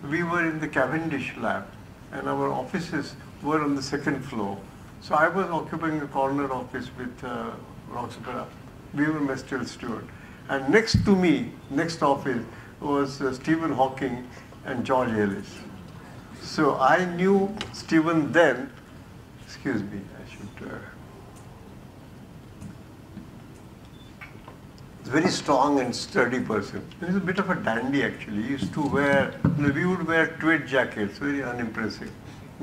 we were in the Cavendish lab, and our offices were on the 2nd floor. So I was occupying the corner office with Roxburgh. We were Mestel's steward. And next to me, next office, was Stephen Hawking and George Ellis. So I knew Stephen then. Excuse me, I should. He's a very strong and sturdy person. He's a bit of a dandy actually. He used to wear, we would wear tweed jackets, very unimpressive.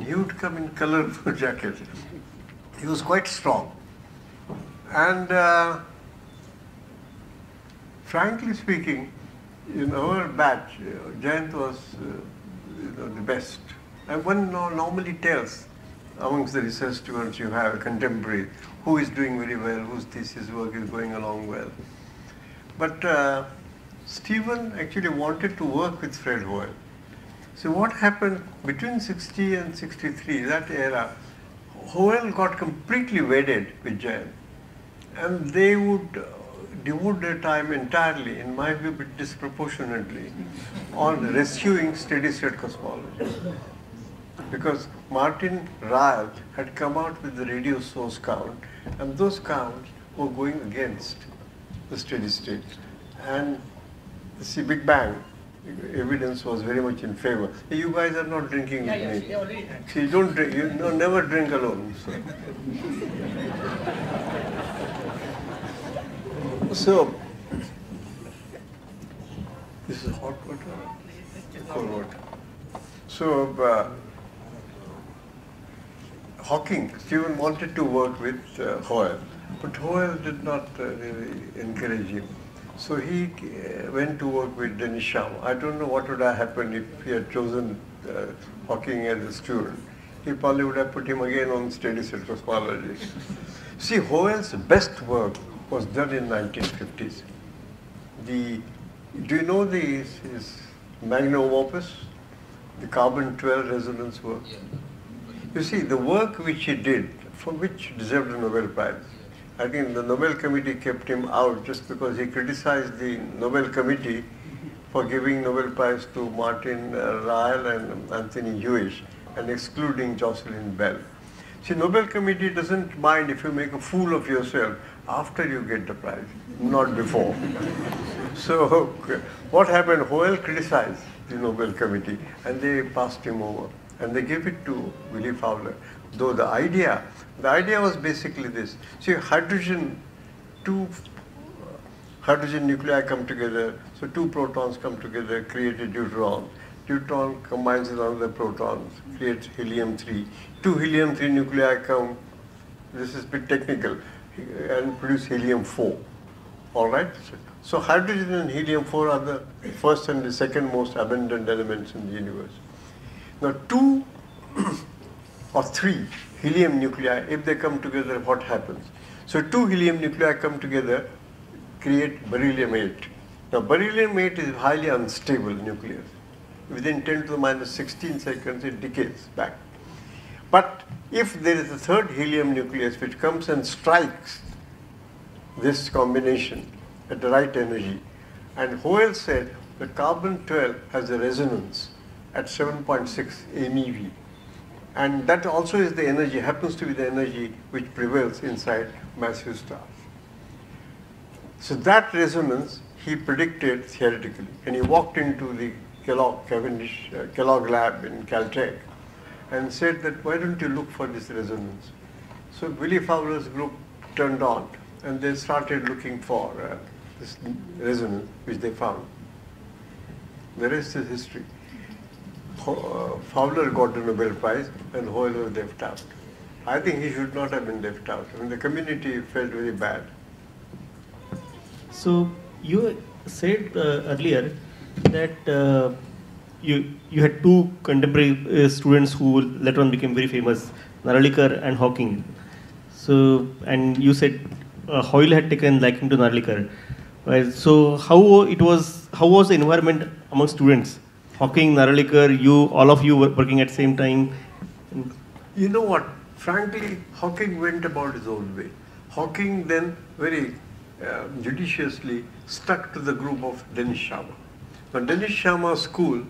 He would come in colorful jackets. He was quite strong. And frankly speaking, in our batch, Jayant was the best. And one normally tells amongst the research students you have a contemporary who is doing very well, whose thesis work is going along well. But Stephen actually wanted to work with Fred Hoyle. So what happened between 60 and 63, that era, Hoyle got completely wedded with Jayant. And they would devote their time entirely, in my view, but disproportionately, on rescuing steady-state cosmology. Because Martin Ryle had come out with the radio source count, and those counts were going against the steady state. And the Big Bang evidence was very much in favor. Hey, you guys are not drinking with me. See, don't drink, never drink alone. So this is hot water, cold water. So Stephen wanted to work with Hoyle, but Hoyle did not really encourage him. So he went to work with Denis Sham. I don't know what would have happened if he had chosen Hawking as a student. He probably would have put him again on steady-state cosmology. See, Hoyle's best work was done in 1950s. Do you know his magnum opus, the carbon-12 resonance work? You see, the work which he did, for which he deserved a Nobel Prize. I think the Nobel Committee kept him out just because he criticized the Nobel Committee for giving Nobel Prize to Martin Ryle and Anthony Hewish and excluding Jocelyn Bell. See, Nobel Committee doesn't mind if you make a fool of yourself after you get the prize, not before. So what happened? Hoyle criticized the Nobel Committee and they passed him over. And they gave it to Willy Fowler. Though the idea was basically this. See, two hydrogen nuclei come together, so 2 protons come together, create a deuteron. Deuteron combines with another proton, creates helium-3. 2 helium-3 nuclei come, this is a bit technical, and produce helium-4. All right? So hydrogen and helium-4 are the first and the second most abundant elements in the universe. Now 2 or 3 helium nuclei, if they come together, what happens? So 2 helium nuclei come together, create beryllium-8. Now beryllium-8 is highly unstable nucleus. Within 10 to the minus 16 seconds, it decays back. But if there is a 3rd helium nucleus which comes and strikes this combination at the right energy, and Hoyle said, the carbon-12 has a resonance at 7.6 MeV. And that also is the energy, happens to be the energy which prevails inside massive stars. So that resonance he predicted theoretically, and he walked into the Kellogg lab in Caltech and said that, why don't you look for this resonance? So Willie Fowler's group turned on and they started looking for this resonance, which they found. The rest is history. Fowler got the Nobel Prize and Hoyle was left out. I think he should not have been left out. I mean, the community felt very bad. So you said earlier that you had two contemporary students who later on became very famous, Narlikar and Hawking. So, and you said Hoyle had taken liking to Narlikar. Right? So how was the environment among students? Hawking, Narlikar, you, all of you were working at the same time. You know what? Frankly, Hawking went about his own way. Hawking then very judiciously stuck to the group of Dennis Sharma. Now, Dennis Sharma's school,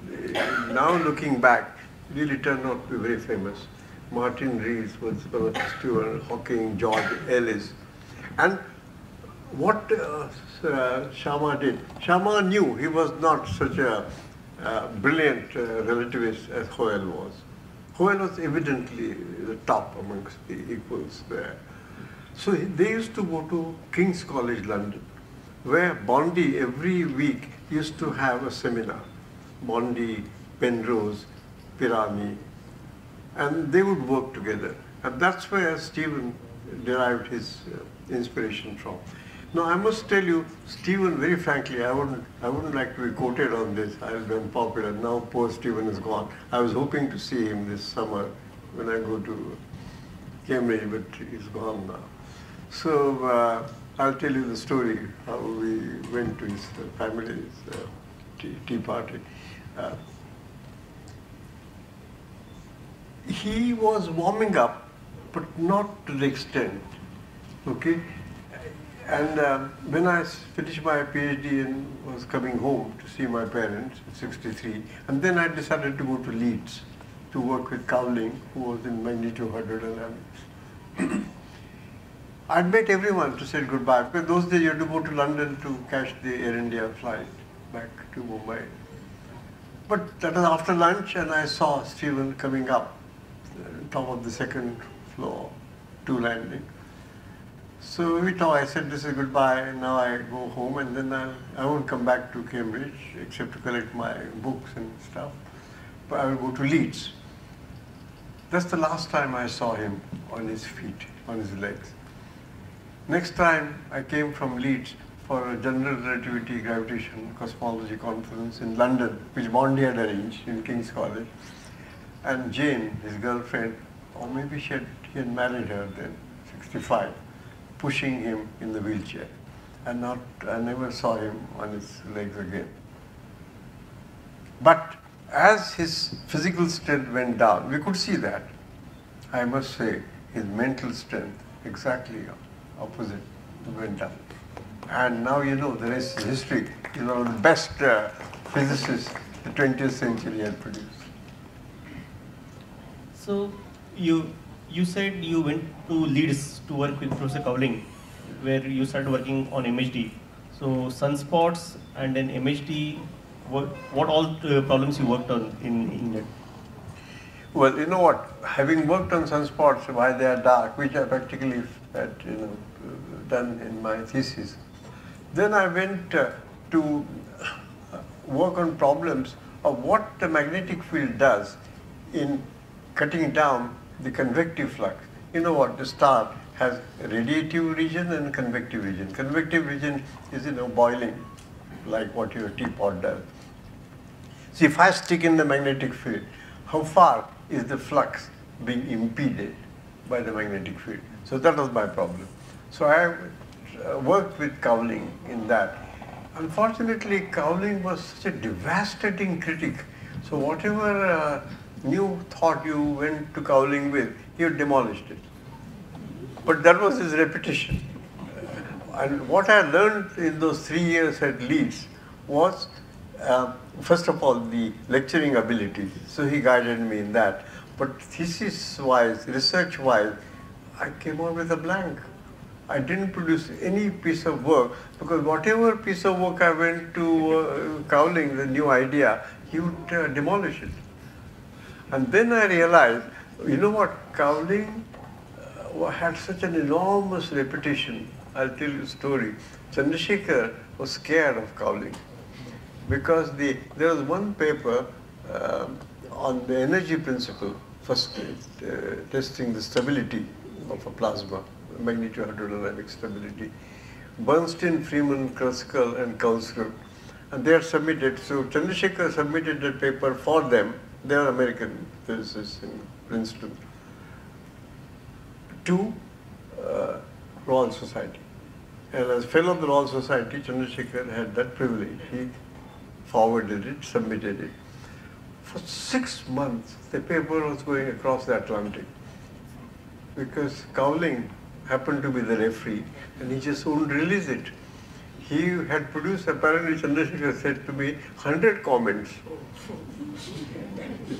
now looking back, really turned out to be very famous. Martin Rees was one of the students, Hawking, George Ellis. And what Sharma did, Sharma knew he was not such a brilliant relativist as Hoyle was. Hoyle was evidently the top amongst the equals there. So they used to go to King's College London, where Bondi every week used to have a seminar. Bondi, Penrose, Pirani, and they would work together. And that's where Stephen derived his inspiration from. Now I must tell you, Stephen, very frankly, I wouldn't like to be quoted on this. I've been popular. Now poor Stephen is gone. I was hoping to see him this summer when I go to Cambridge, but he's gone now. So I'll tell you the story, how we went to his family's tea party. He was warming up, but not to the extent, okay? And when I finished my PhD and was coming home to see my parents at 63, and then I decided to go to Leeds to work with Cowling, who was in magnitude 111. I'd met everyone to say goodbye, because those days you had to go to London to catch the Air India flight back to Mumbai. But that was after lunch, and I saw Stephen coming up, top of the second floor, 2 landing. So we talked, I said, this is goodbye, and now I go home, and then I won't come back to Cambridge, except to collect my books and stuff, but I will go to Leeds. That's the last time I saw him on his feet, on his legs. Next time I came from Leeds for a general relativity gravitation cosmology conference in London, which Bondi had arranged in King's College. And Jane, his girlfriend, or maybe he had married her then, 65, pushing him in the wheelchair. And I never saw him on his legs again. But as his physical strength went down, we could see that. I must say, his mental strength exactly opposite went down. And now you know the rest is history. You know, the best physicists the 20th century had produced. So you said you went to Leeds to work with Professor Cowling, where you started working on MHD. So sunspots and then MHD, what all problems you worked on in England? Well, you know what? Having worked on sunspots, why they are dark, which I practically had done in my thesis, then I went to work on problems of what the magnetic field does in cutting down the convective flux. You know what? The star has a radiative region and a convective region. Convective region is, boiling, like what your teapot does. So if I stick in the magnetic field, how far is the flux being impeded by the magnetic field? So that was my problem. So I worked with Cowling in that. Unfortunately, Cowling was such a devastating critic. So whatever new thought you went to Cowling with, he had demolished it. But that was his reputation. And what I learned in those 3 years at Leeds was First of all, the lecturing ability. So he guided me in that. But thesis-wise, research-wise, I came out with a blank. I didn't produce any piece of work because whatever piece of work I went to Cowling, the new idea, he would demolish it. And then I realized, you know what, Cowling had such an enormous reputation. I'll tell you a story. Chandrasekhar was scared of Cowling because there was one paper on the energy principle, first testing the stability of a plasma, magnetohydrodynamic stability. Bernstein, Freeman, Kruskal, and Kaulsrud. And they are submitted. So Chandrasekhar submitted that paper for them. They are American physicists in Princeton. To Royal Society. And as fellow of the Royal Society, Chandrasekhar had that privilege. He forwarded it, submitted it. For 6 months, the paper was going across the Atlantic because Cowling happened to be the referee and he just wouldn't release it. He had produced, apparently Chandrasekhar said to me, 100 comments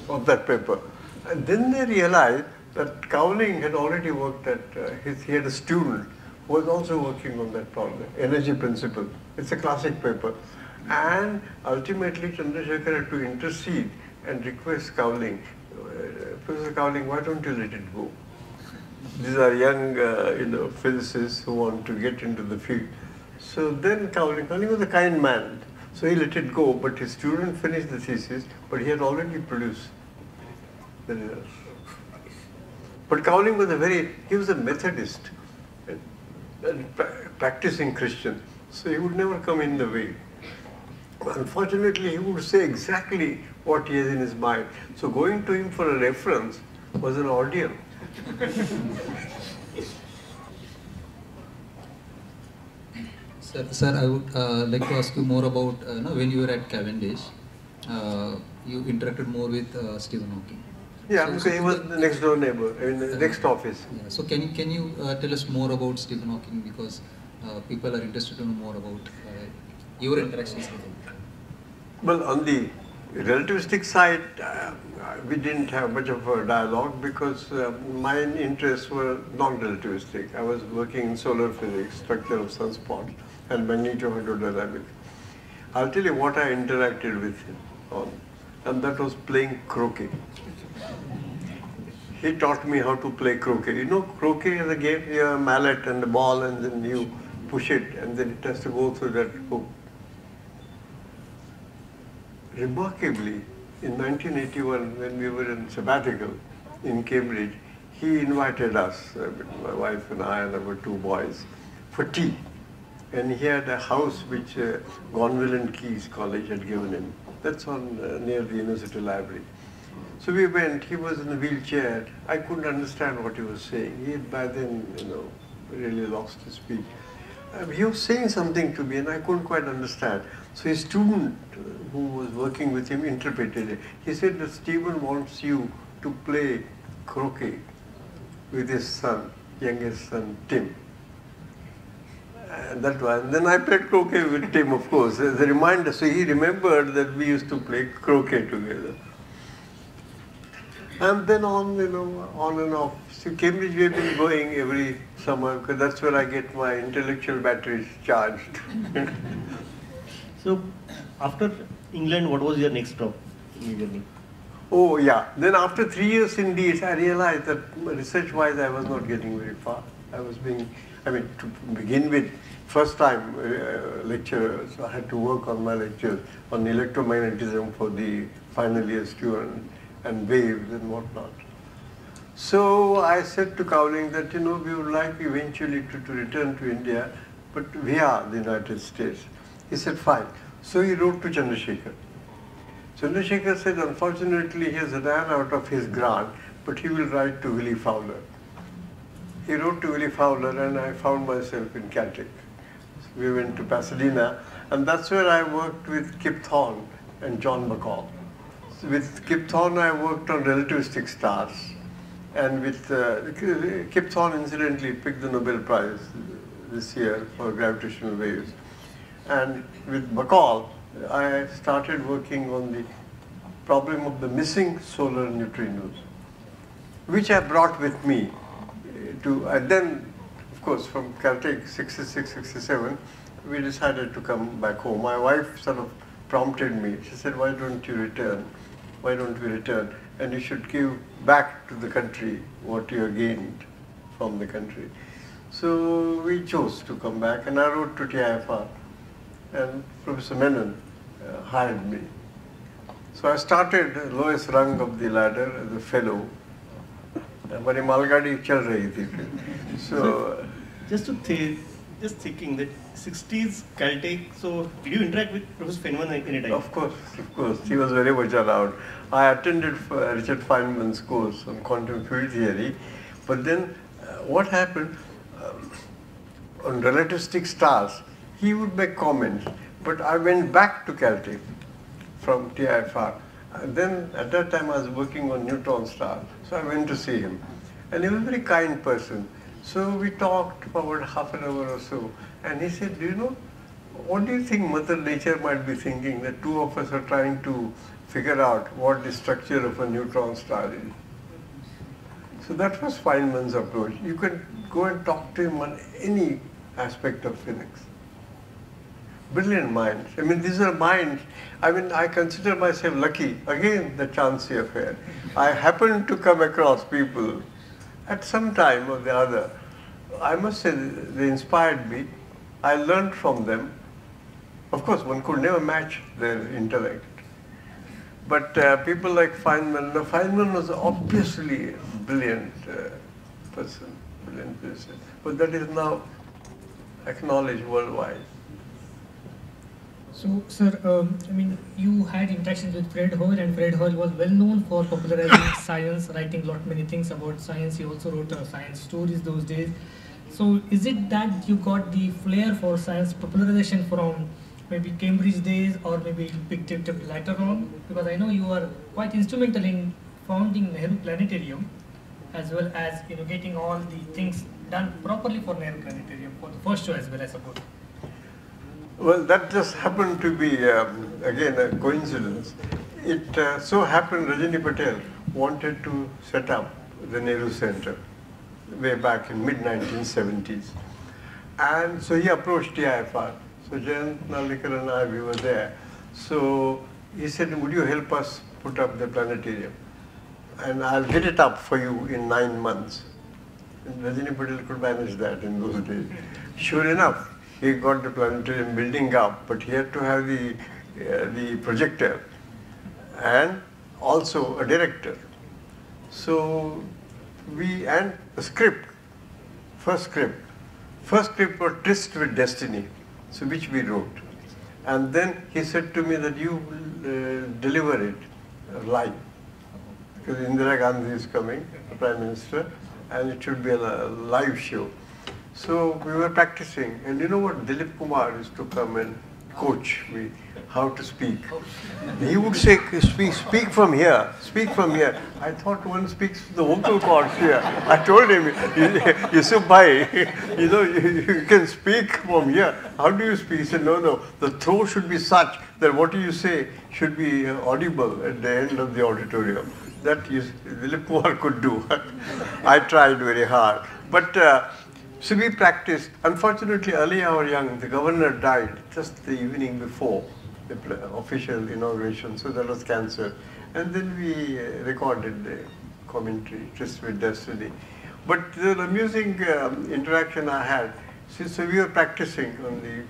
of that paper. And then they realized that Cowling had already worked at, he had a student who was also working on that problem, energy principle. It's a classic paper. And ultimately Chandrasekhar had to intercede and request Cowling, Professor Cowling, why don't you let it go? These are young physicists who want to get into the field. So then Cowling was a kind man. So he let it go, but his student finished the thesis, but he had already produced the results. But Cowling was he was a Methodist, and practicing Christian, so he would never come in the way. Unfortunately, he would say exactly what he has in his mind. So going to him for a reference was an ordeal. Sir, I would like to ask you more about when you were at Cavendish, you interacted more with Stephen Hawking. Yeah, because he was the next door neighbor, the next office. Yeah. So can you tell us more about Stephen Hawking, because people are interested to know more about your interactions with him. Well, on the relativistic side, we didn't have much of a dialogue because my interests were non-relativistic. I was working in solar physics, structure of sunspots, and magnetohydrodynamics. I'll tell you what I interacted with him on, and that was playing croquet. He taught me how to play croquet. You know, croquet is a game, you have a mallet and a ball, and then you push it, and then it has to go through that hoop. Remarkably, in 1981, when we were in sabbatical in Cambridge, he invited us, my wife and I and our 2 boys, for tea. And he had a house which Gonville and Keyes College had given him. That's on near the University Library. So we went, he was in a wheelchair. I couldn't understand what he was saying. He had by then, really lost his speech. He was saying something to me and I couldn't quite understand. So his student who was working with him interpreted it. He said that Stephen wants you to play croquet with his son, youngest son, Tim. And that one. Then I played croquet with Tim, of course, as a reminder. So he remembered that we used to play croquet together. And then on, on and off. So Cambridge we have been going every summer because that's where I get my intellectual batteries charged. So after England, what was your next stop in your journey? Oh yeah. Then after 3 years in DS, I realized that research-wise I was not getting very far. I was to begin with, first time lecturer, so I had to work on my lectures on electromagnetism for the final year student and waves and whatnot. So I said to Cowling that, we would like eventually to return to India, but via the United States. He said, fine. So he wrote to Chandrasekhar. Chandrasekhar said, unfortunately, he has ran out of his grant, but he will write to Willie Fowler. He wrote to Willie Fowler and I found myself in Caltech. So we went to Pasadena and that's where I worked with Kip Thorne and John McCall. So with Kip Thorne I worked on relativistic stars, and with Kip Thorne incidentally picked the Nobel Prize this year for gravitational waves. And with McCall I started working on the problem of the missing solar neutrinos, which I brought with me and then, of course, from Caltech 66, 67, we decided to come back home. My wife sort of prompted me. She said, why don't you return? Why don't we return? And you should give back to the country what you have gained from the country. So we chose to come back, and I wrote to TIFR, and Professor Menon hired me. So I started the lowest rung of the ladder as a fellow. But malgadi chal rahi thi. So just thinking that 60s Caltech, so did you interact with Professor Feynman any time? Of course. He was very much allowed. I attended Richard Feynman's course on quantum field theory, but then what happened on relativistic stars, he would make comments, but I went back to Caltech from TIFR. And then at that time I was working on neutron stars, so I went to see him. And he was a very kind person. So we talked for about half an hour or so, and he said, do you know, what do you think Mother Nature might be thinking that two of us are trying to figure out what the structure of a neutron star is? So that was Feynman's approach. You can go and talk to him on any aspect of physics. Brilliant minds. I mean, these are minds. I mean, I consider myself lucky. Again, the Chansey affair. I happened to come across people at some time or the other. I must say, they inspired me. I learned from them. Of course, one could never match their intellect. But people like Feynman, Feynman was obviously a brilliant person, brilliant person. But that is now acknowledged worldwide. So, sir, I mean, you had interactions with Fred Hoyle, and Fred Hoyle was well known for popularizing science, writing many things about science. He also wrote science stories those days. So, is it that you got the flair for science popularization from maybe Cambridge days, or maybe you picked it up later on? Because I know you were quite instrumental in founding Nehru Planetarium, as well as getting all the things done properly for Nehru Planetarium for the first show as well, I suppose. Well, that just happened to be, again, a coincidence. It so happened Rajani Patel wanted to set up the Nehru Center way back in mid-1970s. And so he approached TIFR. So Jayant Nalikar and I, we were there. So he said, would you help us put up the planetarium? And I'll get it up for you in 9 months. And Rajani Patel could manage that in those days. Sure enough, he got the planetarium building up, but he had to have the projector and also a director. So and a script, first script was Tryst with Destiny, so which we wrote. And then he said to me that you will deliver it live, because Indira Gandhi is coming, the Prime Minister, and it should be a live show. So we were practicing, and you know what, Dilip Kumar used to come and coach me how to speak. He would say, speak from here, speak from here. I thought one speaks the vocal cords here. I told him, Yusuf Bhai, you can speak from here. How do you speak? He said, no, the throw should be such that what you say should be audible at the end of the auditorium. That Dilip Kumar could do. I tried very hard. But so we practiced. Unfortunately, Ali our young, the governor died just the evening before the official inauguration, so that was cancelled. And then we recorded the commentary, Tryst with Destiny. But the amusing interaction I had, so we were practicing on the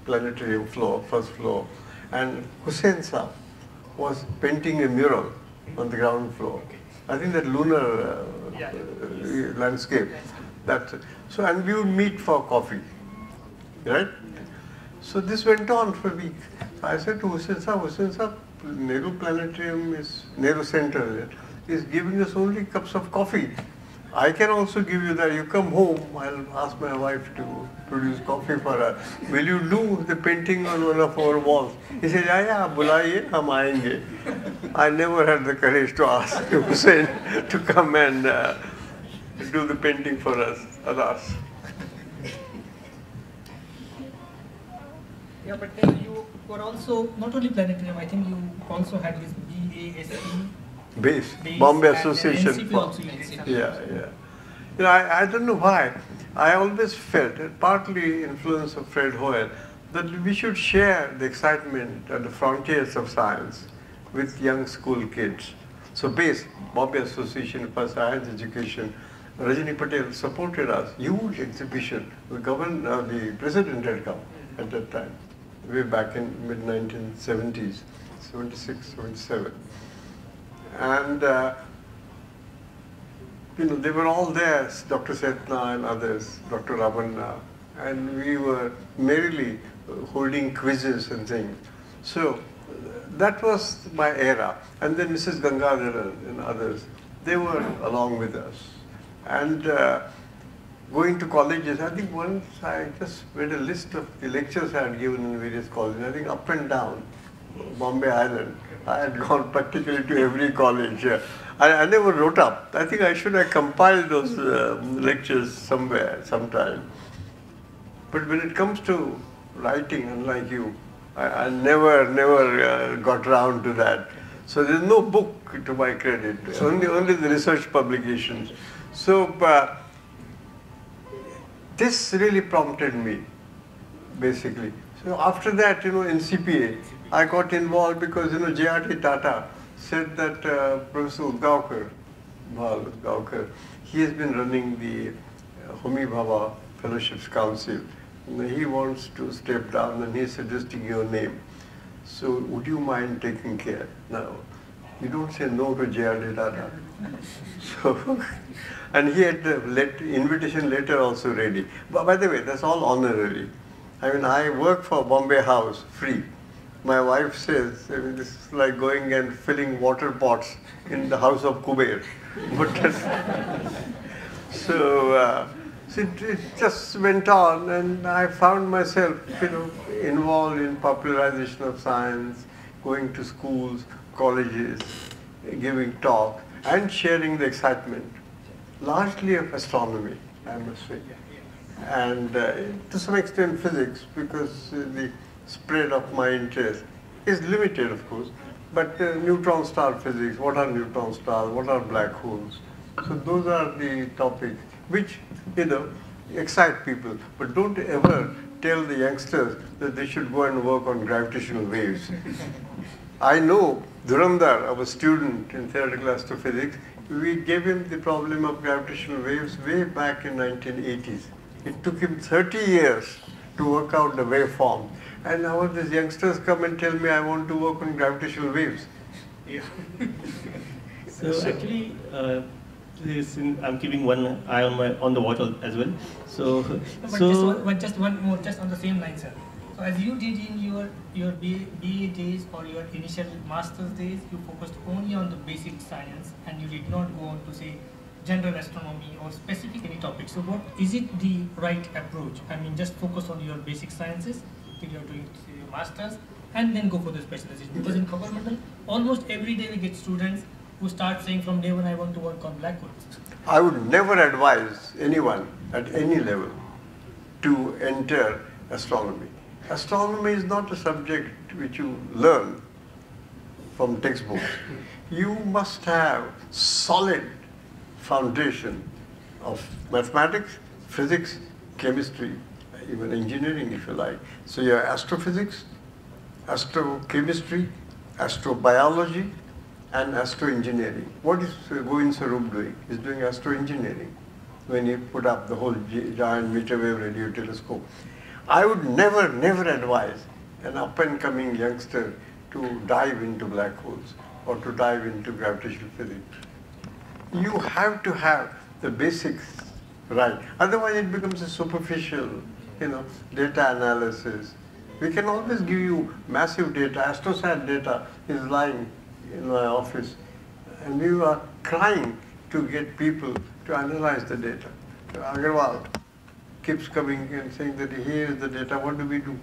planetarium floor, first floor, and Hussain Saab was painting a mural on the ground floor. I think that lunar landscape. So, and we would meet for coffee, right? So this went on for a week. So I said to Hussain Saab, Nehru Planetarium Nehru Center is giving us only cups of coffee. I can also give you that. You come home, I'll ask my wife to produce coffee for her. Will you do the painting on one of our walls? He said, yeah, bulaiye, hum aayenge. I never had the courage to ask Hussain to come and do the painting for us, alas. Yeah, but then you were also not only planetarium. I think you also had this BASE. Bombay and Association. NCP also you did something. Yeah. You know, I don't know why. I always felt, partly influence of Fred Hoyle, that we should share the excitement at the frontiers of science with young school kids. So BASE, Bombay Association for Science Education, Rajini Patel supported us, huge exhibition. The president had come at that time, way back in mid-1970s, 76, 77. And you know, they were all there, Dr. Setna and others, Dr. Ramanna, and we were merrily holding quizzes and things. So that was my era. And then Mrs. Gangadharan and others, they were along with us. And going to colleges, I think once I just made a list of the lectures I had given in various colleges, I think up and down Bombay Island. I had gone practically to every college. I never wrote up. I think I should have compiled those lectures somewhere, sometime. But when it comes to writing, unlike you, I never got around to that. So there's no book to my credit, only the research publications. So this really prompted me, basically. So after that, you know, in CPA, I got involved because, you know, J.R.T. Tata said that Professor Udgaonkar, he has been running the Homi Bhabha Fellowships Council. He wants to step down and he's suggesting your name. So would you mind taking care? Now, you don't say no to J.R.D. Tata. So, and he had the invitation letter also ready. But by the way, that's all honorary. I mean, I work for Bombay House free. My wife says, I mean, this is like going and filling water pots in the house of Kuber. But so it just went on, and I found myself, you know, involved in popularization of science, going to schools, colleges, giving talk, and sharing the excitement, largely of astronomy, I must say, and to some extent physics, because the spread of my interest is limited, of course, but neutron star physics, what are neutron stars, what are black holes? So those are the topics which, you know, excite people, but don't ever tell the youngsters that they should go and work on gravitational waves. I know Dhurandhar, our student in theoretical astrophysics, we gave him the problem of gravitational waves way back in 1980s. It took him 30 years to work out the waveform. And now these youngsters come and tell me I want to work on gravitational waves. Yeah. So actually, I'm keeping one eye on the watch as well. So, just one more, just on the same line, sir. So as you did in your BA days or your initial master's days, you focused only on the basic science and you did not go on to say general astronomy or specific any topic. So what is it the right approach? I mean, just focus on your basic sciences till you're doing your master's and then go for the specialization. Because in Kagal almost every day we get students who start saying from day one I want to work on black holes. I would never advise anyone at any level to enter astronomy. Astronomy is not a subject which you learn from textbooks. You must have solid foundation of mathematics, physics, chemistry, even engineering if you like. So you have astrophysics, astrochemistry, astrobiology, and astroengineering. What is Govind Sarup doing? He's doing astroengineering when he put up the whole giant meter wave radio telescope. I would never advise an up-and-coming youngster to dive into black holes or to dive into gravitational physics. You have to have the basics right. Otherwise it becomes a superficial, you know, data analysis. We can always give you massive data. AstroSat data is lying in my office, and we are trying to get people to analyze the data. Agarwal keeps coming and saying that here is the data, what do we do?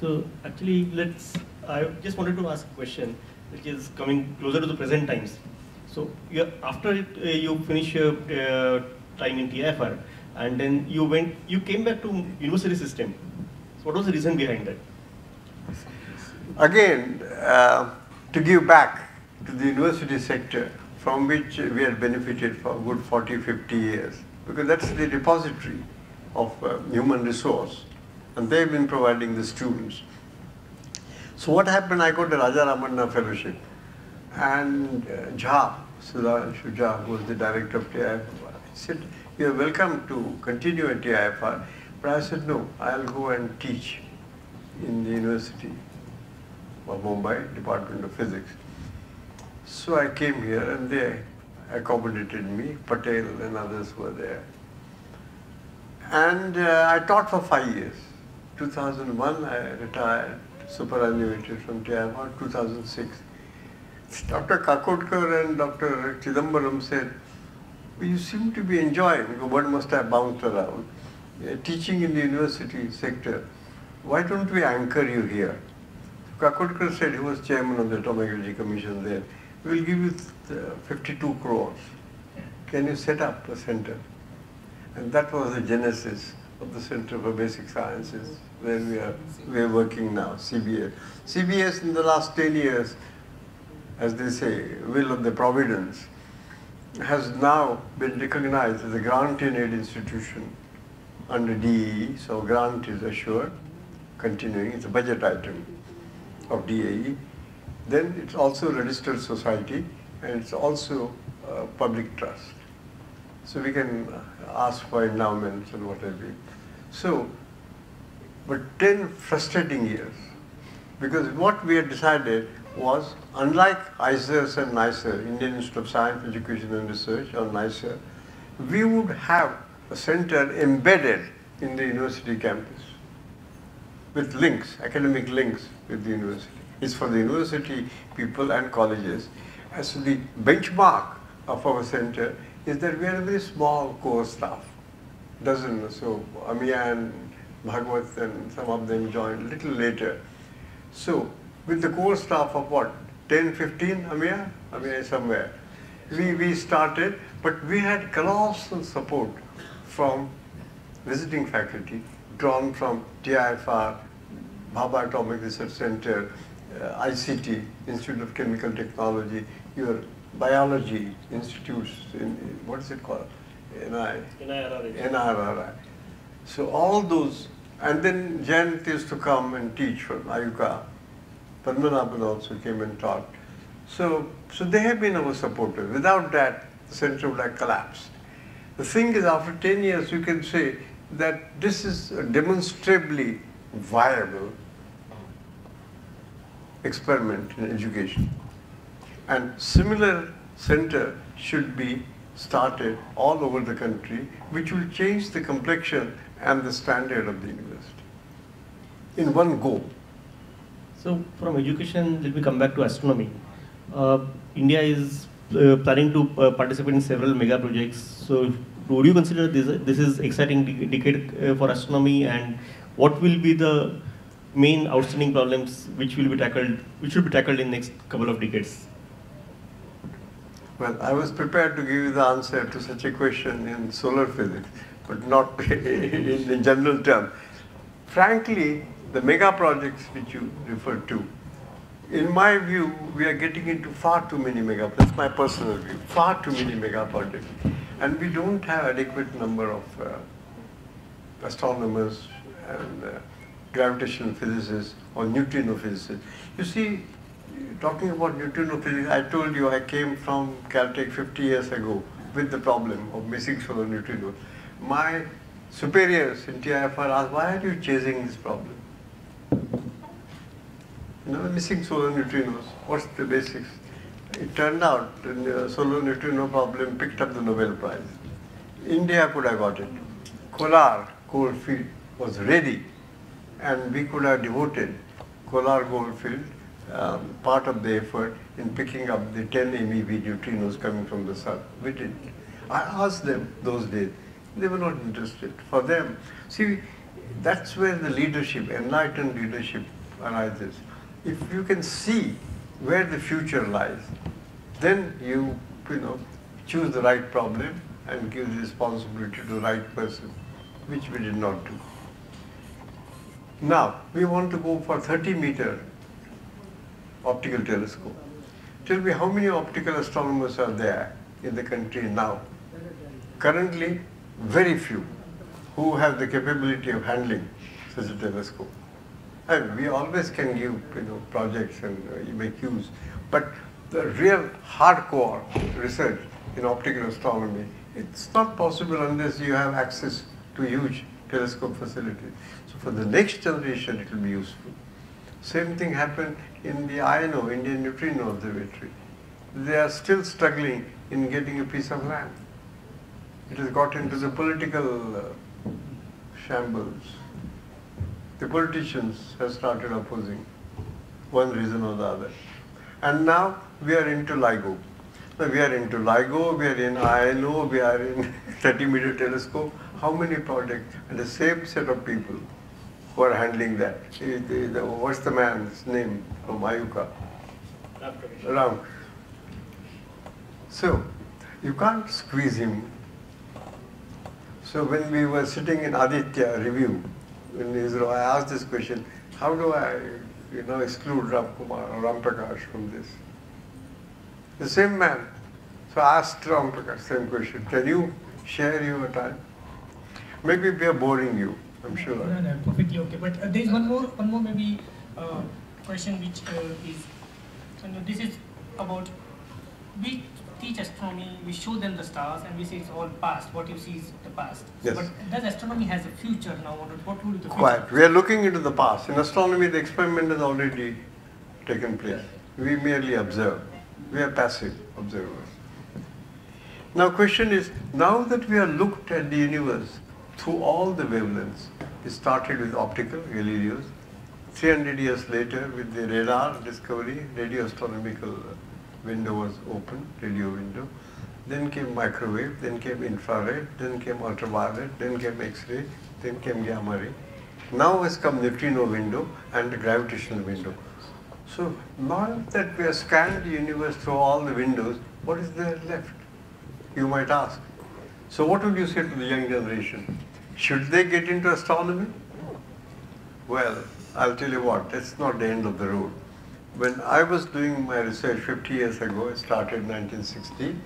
So actually, I just wanted to ask a question which is coming closer to the present times. So after you finish your time in TIFR, and then you came back to university system. So what was the reason behind that? Again, to give back to the university sector from which we had benefited for a good 40, 50 years, because that's the repository of human resource, and they've been providing the students. So what happened, I got the Raja Ramanna Fellowship, and Jha, Sudhanshu Jha, who was the director of TIFR, said, "You are welcome to continue at TIFR," but I said, "No, I'll go and teach in the University of Mumbai, Department of Physics." So I came here and they accommodated me, Patel and others were there. And I taught for 5 years. 2001 I retired, superannuated from TIFR, 2006. Dr. Kakodkar and Dr. Chidambaram said, "You seem to be enjoying, the word must have bounced around, teaching in the university sector. Why don't we anchor you here?" Kakodkar said, he was chairman of the Atomic Energy Commission there, "We'll give you 52 crores. Can you set up a center?" And that was the genesis of the Center for Basic Sciences, where we are working now, CBS. CBS in the last 10 years, as they say, will of the providence, has now been recognized as a grant and aid institution under DAE, so grant is assured, continuing, it's a budget item of DAE. Then it's also a registered society, and it's also a public trust. So we can ask for endowments and what have you. So, but 10 frustrating years, because what we had decided was, unlike ISERS and NICER, Indian Institute of Science, Education and Research, or NICER, we would have a center embedded in the university campus with links, academic links with the university. It's for the university people and colleges. As to the benchmark of our center is that we are a very small core staff, dozen or so. Amiya and Bhagwat and some of them joined a little later. So with the core staff of what, 10, 15, Amiya is somewhere. We started, but we had colossal support from visiting faculty, drawn from TIFR, Bhabha Atomic Research Center, ICT, Institute of Chemical Technology, your biology institutes, what is it called? NIRRI. So all those, and then Jayant used to come and teach from Ayuka. Padmanabhan also came and taught. So they have been our supporters. Without that, the center would have collapsed. The thing is, after 10 years, you can say that this is a demonstrably viable experiment in education. And similar center should be started all over the country, which will change the complexion and the standard of the university in one go. So from education, let me come back to astronomy. India is planning to participate in several mega projects. So would you consider this is exciting decade for astronomy, and what will be the main outstanding problems which should be tackled in next couple of decades? Well, I was prepared to give you the answer to such a question in solar physics, but not in general terms. Frankly, the mega projects which you referred to, in my view, we are getting into far too many mega, that's my personal view, far too many mega projects. And we don't have adequate number of astronomers and gravitational physicists or neutrino physicists. You see, talking about neutrino physics, I told you I came from Caltech 50 years ago with the problem of missing solar neutrinos. My superiors in TIFR asked, "Why are you chasing this problem? You know, missing solar neutrinos, what's the basics?" It turned out the solar neutrino problem picked up the Nobel Prize. India could have got it. Kolar coalfield was ready, and we could have devoted Kolar coalfield part of the effort in picking up the 10 MeV neutrinos coming from the sun. We did. I asked them those days. They were not interested. For them, see, that's where the leadership, enlightened leadership arises. If you can see where the future lies, then you choose the right problem and give the responsibility to the right person, which we did not do. Now, we want to go for 30-meter optical telescope. Tell me how many optical astronomers are there in the country now? Currently, very few who have the capability of handling such a telescope. And we always can give projects and make use, but the real hardcore research in optical astronomy, it's not possible unless you have access to huge telescope facilities. So for the next generation, it will be useful. Same thing happened in the INO, Indian Neutrino Observatory. They are still struggling in getting a piece of land. It has got into the political shambles. The politicians have started opposing one reason or the other. And now we are into LIGO. Now we are into LIGO, we are in INO, we are in 30-meter telescope. How many projects? And the same set of people who are handling that. What's the man's name from Ayuka? Ram. So, you can't squeeze him. So when we were sitting in Aditya review in Israel, I asked this question, how do I exclude Ram Kumar or Ram Prakash from this? The same man. So I asked Ram Prakash, same question, can you share your time? Maybe we are boring you, I'm sure. No, perfectly okay. But there is one more maybe question which is, this is about, we teach astronomy, we show them the stars and we say it's all past, what you see is the past. Yes. But does astronomy has a future now? What will be the future? Quite. We are looking into the past. In astronomy, the experiment has already taken place. We merely observe. We are passive observers. Now question is, now that we have looked at the universe through all the wavelengths, it started with optical, Galileo's. 300 years later, with the radar discovery, radio astronomical window was open, radio window. Then came microwave, then came infrared, then came ultraviolet, then came X-ray, then came gamma ray. Now has come neutrino window and the gravitational window. So now that we have scanned the universe through all the windows, what is there left? You might ask. So what would you say to the young generation? Should they get into astronomy? Well, I'll tell you what, that's not the end of the road. When I was doing my research 50 years ago, it started in 1960,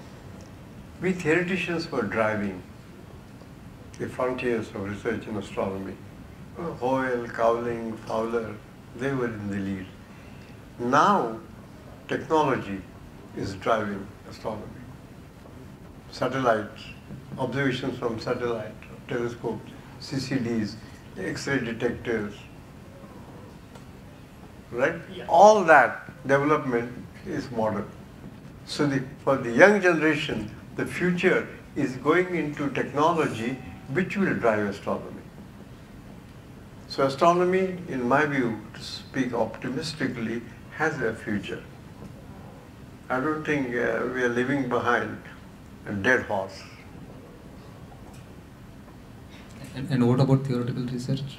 we theoreticians were driving the frontiers of research in astronomy. Hoyle, Cowling, Fowler, they were in the lead. Now, technology is driving astronomy. Satellites, observations from satellite, telescopes, CCDs, X-ray detectors, right? Yeah. All that development is modern. So for the young generation, the future is going into technology which will drive astronomy. So astronomy, in my view, to speak optimistically, has a future. I don't think we are leaving behind a dead horse. And what about theoretical research?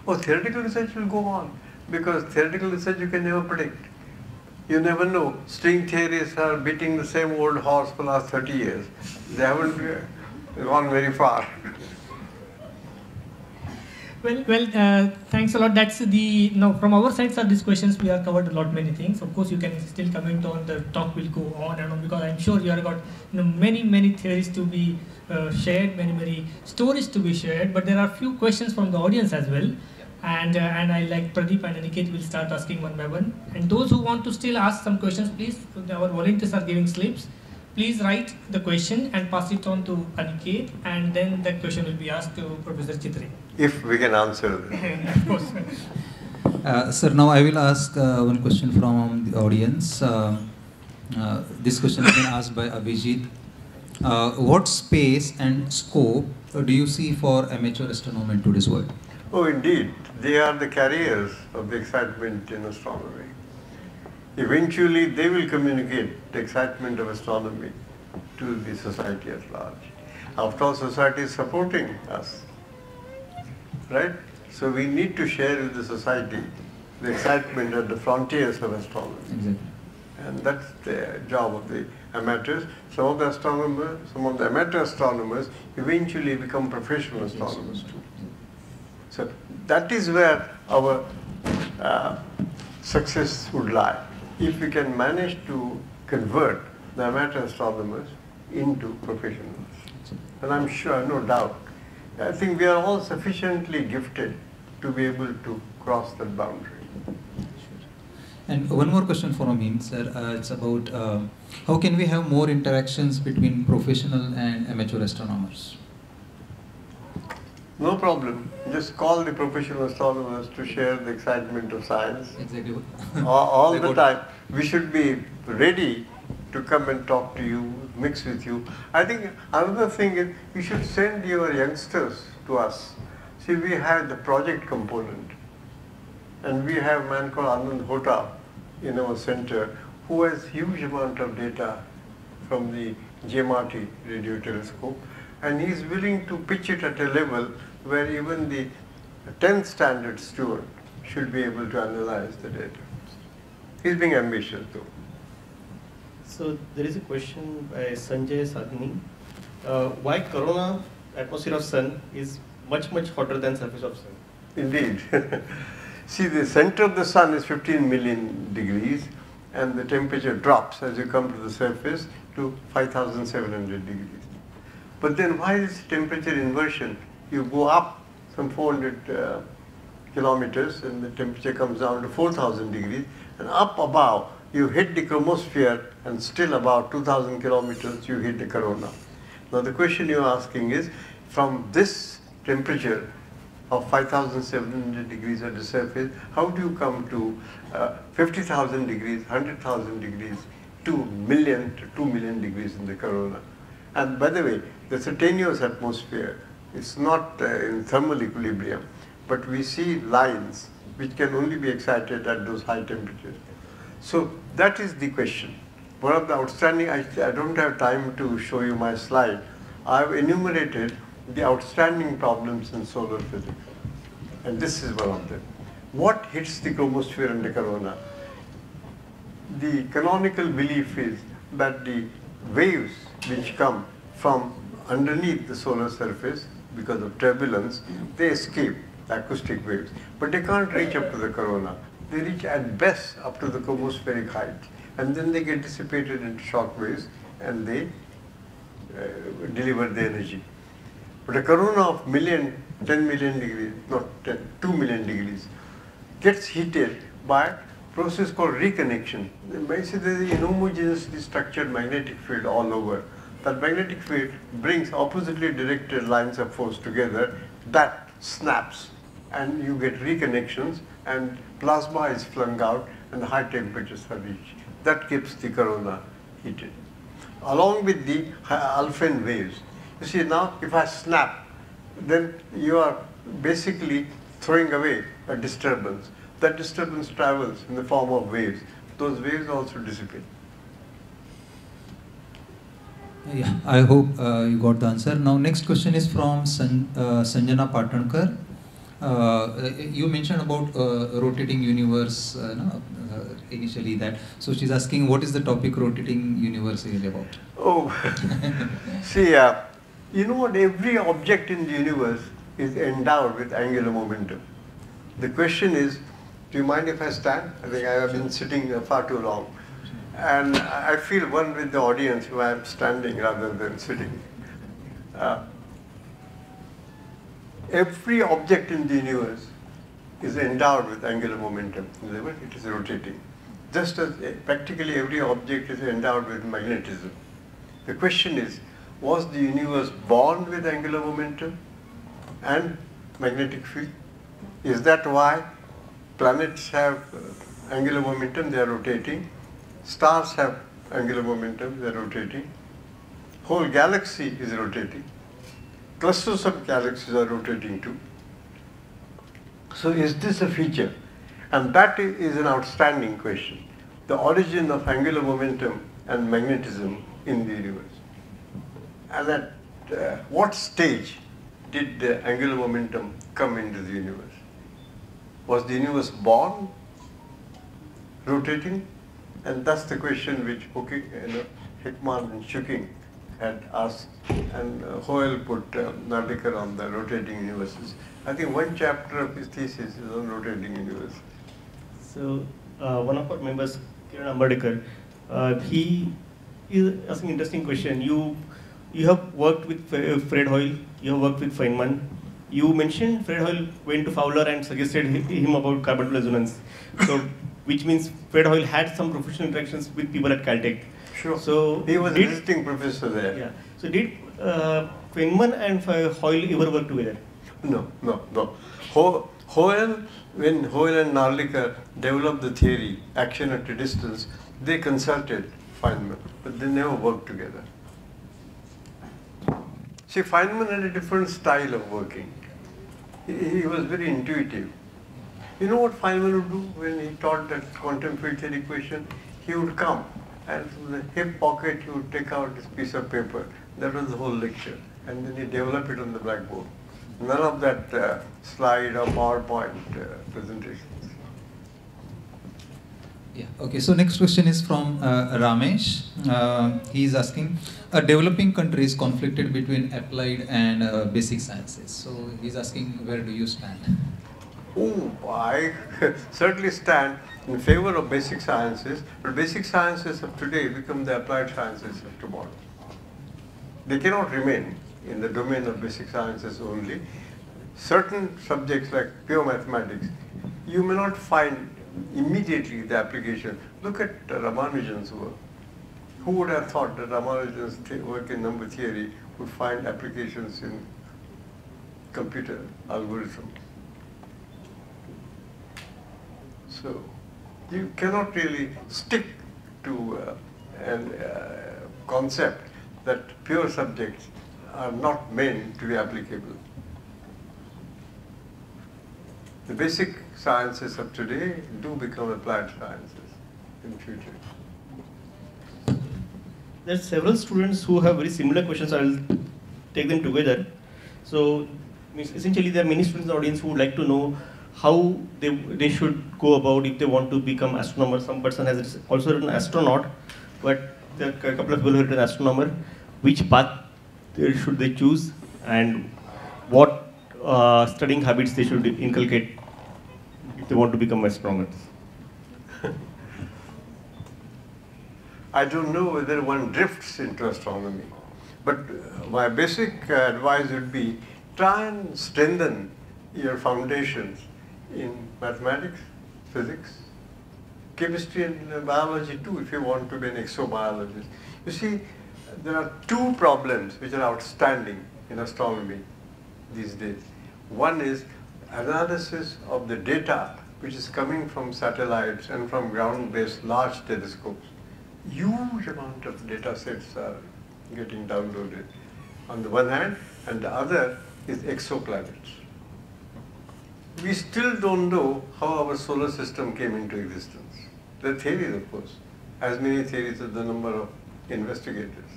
Oh, theoretical research will go on, because theoretical research you can never predict. You never know. String theorists are beating the same old horse for the last 30 years. They haven't gone very far. Well, thanks a lot. That's the, now from our side, sir, these questions we have covered a lot, many things. Of course, you can still comment on, the talk will go on and on, because I'm sure you have got many theories to be shared, many stories to be shared, but there are few questions from the audience as well. And I, like Pradeep and Aniket, will start asking one by one. And those who want to still ask some questions, please, our volunteers are giving slips. Please write the question and pass it on to Aniket, and then that question will be asked to Professor Chitre. If we can answer them. Of course. Sir, now I will ask one question from the audience. This question has been asked by Abhijit. What space and scope do you see for amateur astronomy in today's world? Oh, indeed. They are the carriers of the excitement in astronomy. Eventually, they will communicate the excitement of astronomy to the society at large. After all, society is supporting us, right? So we need to share with the society the excitement at the frontiers of astronomy. Exactly. And that's the job of the amateurs. Some of the amateur astronomers eventually become professional astronomers too. So that is where our success would lie. If we can manage to convert the amateur astronomers into professionals. And I'm sure, no doubt, I think we are all sufficiently gifted to be able to cross that boundary. And one more question from him, sir. It's about how can we have more interactions between professional and amateur astronomers? No problem. Just call the professional astronomers to share the excitement of science. Exactly. All the time. We should be ready to come and talk to you, mix with you. I think another thing is you should send your youngsters to us. See, we have the project component, and we have a man called Anand Hota in our center who has huge amount of data from the GMRT radio telescope, and he is willing to pitch it at a level where even the 10th standard student should be able to analyze the data. He's being ambitious though. So there is a question by Sanjay Sadhni. Why corona atmosphere of sun is much hotter than surface of sun? Indeed. See, the center of the sun is 15 million degrees, and the temperature drops as you come to the surface to 5,700 degrees. But then why is temperature inversion? You go up some 400 kilometers and the temperature comes down to 4,000 degrees, and up above you hit the chromosphere, and still about 2,000 kilometers you hit the corona. Now the question you're asking is, from this temperature of 5,700 degrees at the surface, how do you come to 50,000 degrees, 100,000 degrees, 2 million to 2 million degrees in the corona? And by the way, there's a tenuous atmosphere. It's not in thermal equilibrium, but we see lines which can only be excited at those high temperatures. So that is the question. One of the outstanding, I don't have time to show you my slide. I've enumerated the outstanding problems in solar physics, and this is one of them. What hits the chromosphere and the corona? The canonical belief is that the waves which come from underneath the solar surface because of turbulence, they escape, the acoustic waves, but they can't reach up to the corona. They reach at best up to the chromospheric height, and then they get dissipated into shock waves and they deliver the energy. But a corona of 10 million degrees, not 10, 2 million degrees, gets heated by a process called reconnection. Basically, there is an inhomogeneously structured magnetic field all over. That magnetic field brings oppositely directed lines of force together, that snaps, and you get reconnections, and plasma is flung out, and high temperatures are reached. That keeps the corona heated. Along with the Alphen waves. You see, now if I snap, then you are basically throwing away a disturbance. That disturbance travels in the form of waves. Those waves also dissipate. Yeah, I hope you got the answer. Now, next question is from Sanjana Patankar. You mentioned about rotating universe initially that. So she's asking, what is the topic rotating universe really about? Oh, see, you know what? Every object in the universe is endowed with angular momentum. The question is, do you mind if I stand? I think I have been sitting far too long. And I feel one with the audience who I am standing rather than sitting. Every object in the universe is endowed with angular momentum. It is rotating. Just as practically every object is endowed with magnetism. The question is, was the universe born with angular momentum and magnetic field? Is that why planets have angular momentum, they are rotating? Stars have angular momentum, they are rotating. Whole galaxy is rotating. Clusters of galaxies are rotating too. So is this a feature? And that is an outstanding question. The origin of angular momentum and magnetism in the universe. And at what stage did the angular momentum come into the universe? Was the universe born rotating? And that's the question which Hickman and Shuking had asked, and Hoyle put Nardekar on the rotating universes. I think one chapter of his thesis is on rotating universe. So one of our members, Kiran Ambadekar, he is asking an interesting question. You have worked with Fred Hoyle, you have worked with Feynman. You mentioned Fred Hoyle went to Fowler and suggested him about carbon resonance. So, which means Fred Hoyle had some professional interactions with people at Caltech. Sure. So he was a visiting professor there. Yeah. So did Feynman and Hoyle ever work together? No. Hoyle, when Hoyle and Narlikar developed the theory, action at a distance, they consulted Feynman, but they never worked together. See, Feynman had a different style of working. He was very intuitive. You know what Feynman would do when he taught that quantum field theory equation? He would come and from the hip pocket he would take out this piece of paper. That was the whole lecture. And then he developed it on the blackboard. None of that slide or PowerPoint presentations. Yeah. Okay. So next question is from Ramesh. He is asking: a developing country is conflicted between applied and basic sciences. So he's asking, where do you stand? Oh, I certainly stand in favor of basic sciences, but basic sciences of today become the applied sciences of tomorrow. They cannot remain in the domain of basic sciences only. Certain subjects like pure mathematics, you may not find immediately the application. Look at Ramanujan's work. Who would have thought that Ramanujan's work in number theory would find applications in computer algorithm? So you cannot really stick to a concept that pure subjects are not meant to be applicable. The basic sciences of today do become applied sciences in future. There are several students who have very similar questions. I'll take them together. So essentially there are many students in the audience who would like to know how they should go about if they want to become astronomer. Some person has also written astronaut, but there are a couple of people who have written astronomer. Which path should they choose, and what studying habits they should inculcate if they want to become astronomers? I don't know whether one drifts into astronomy, but my basic advice would be try and strengthen your foundations in mathematics, physics, chemistry and biology too if you want to be an exobiologist. You see, there are two problems which are outstanding in astronomy these days. One is analysis of the data which is coming from satellites and from ground-based large telescopes. Huge amount of data sets are getting downloaded on the one hand, and the other is exoplanets. We still don't know how our solar system came into existence. There are theories, of course, as many theories as the number of investigators.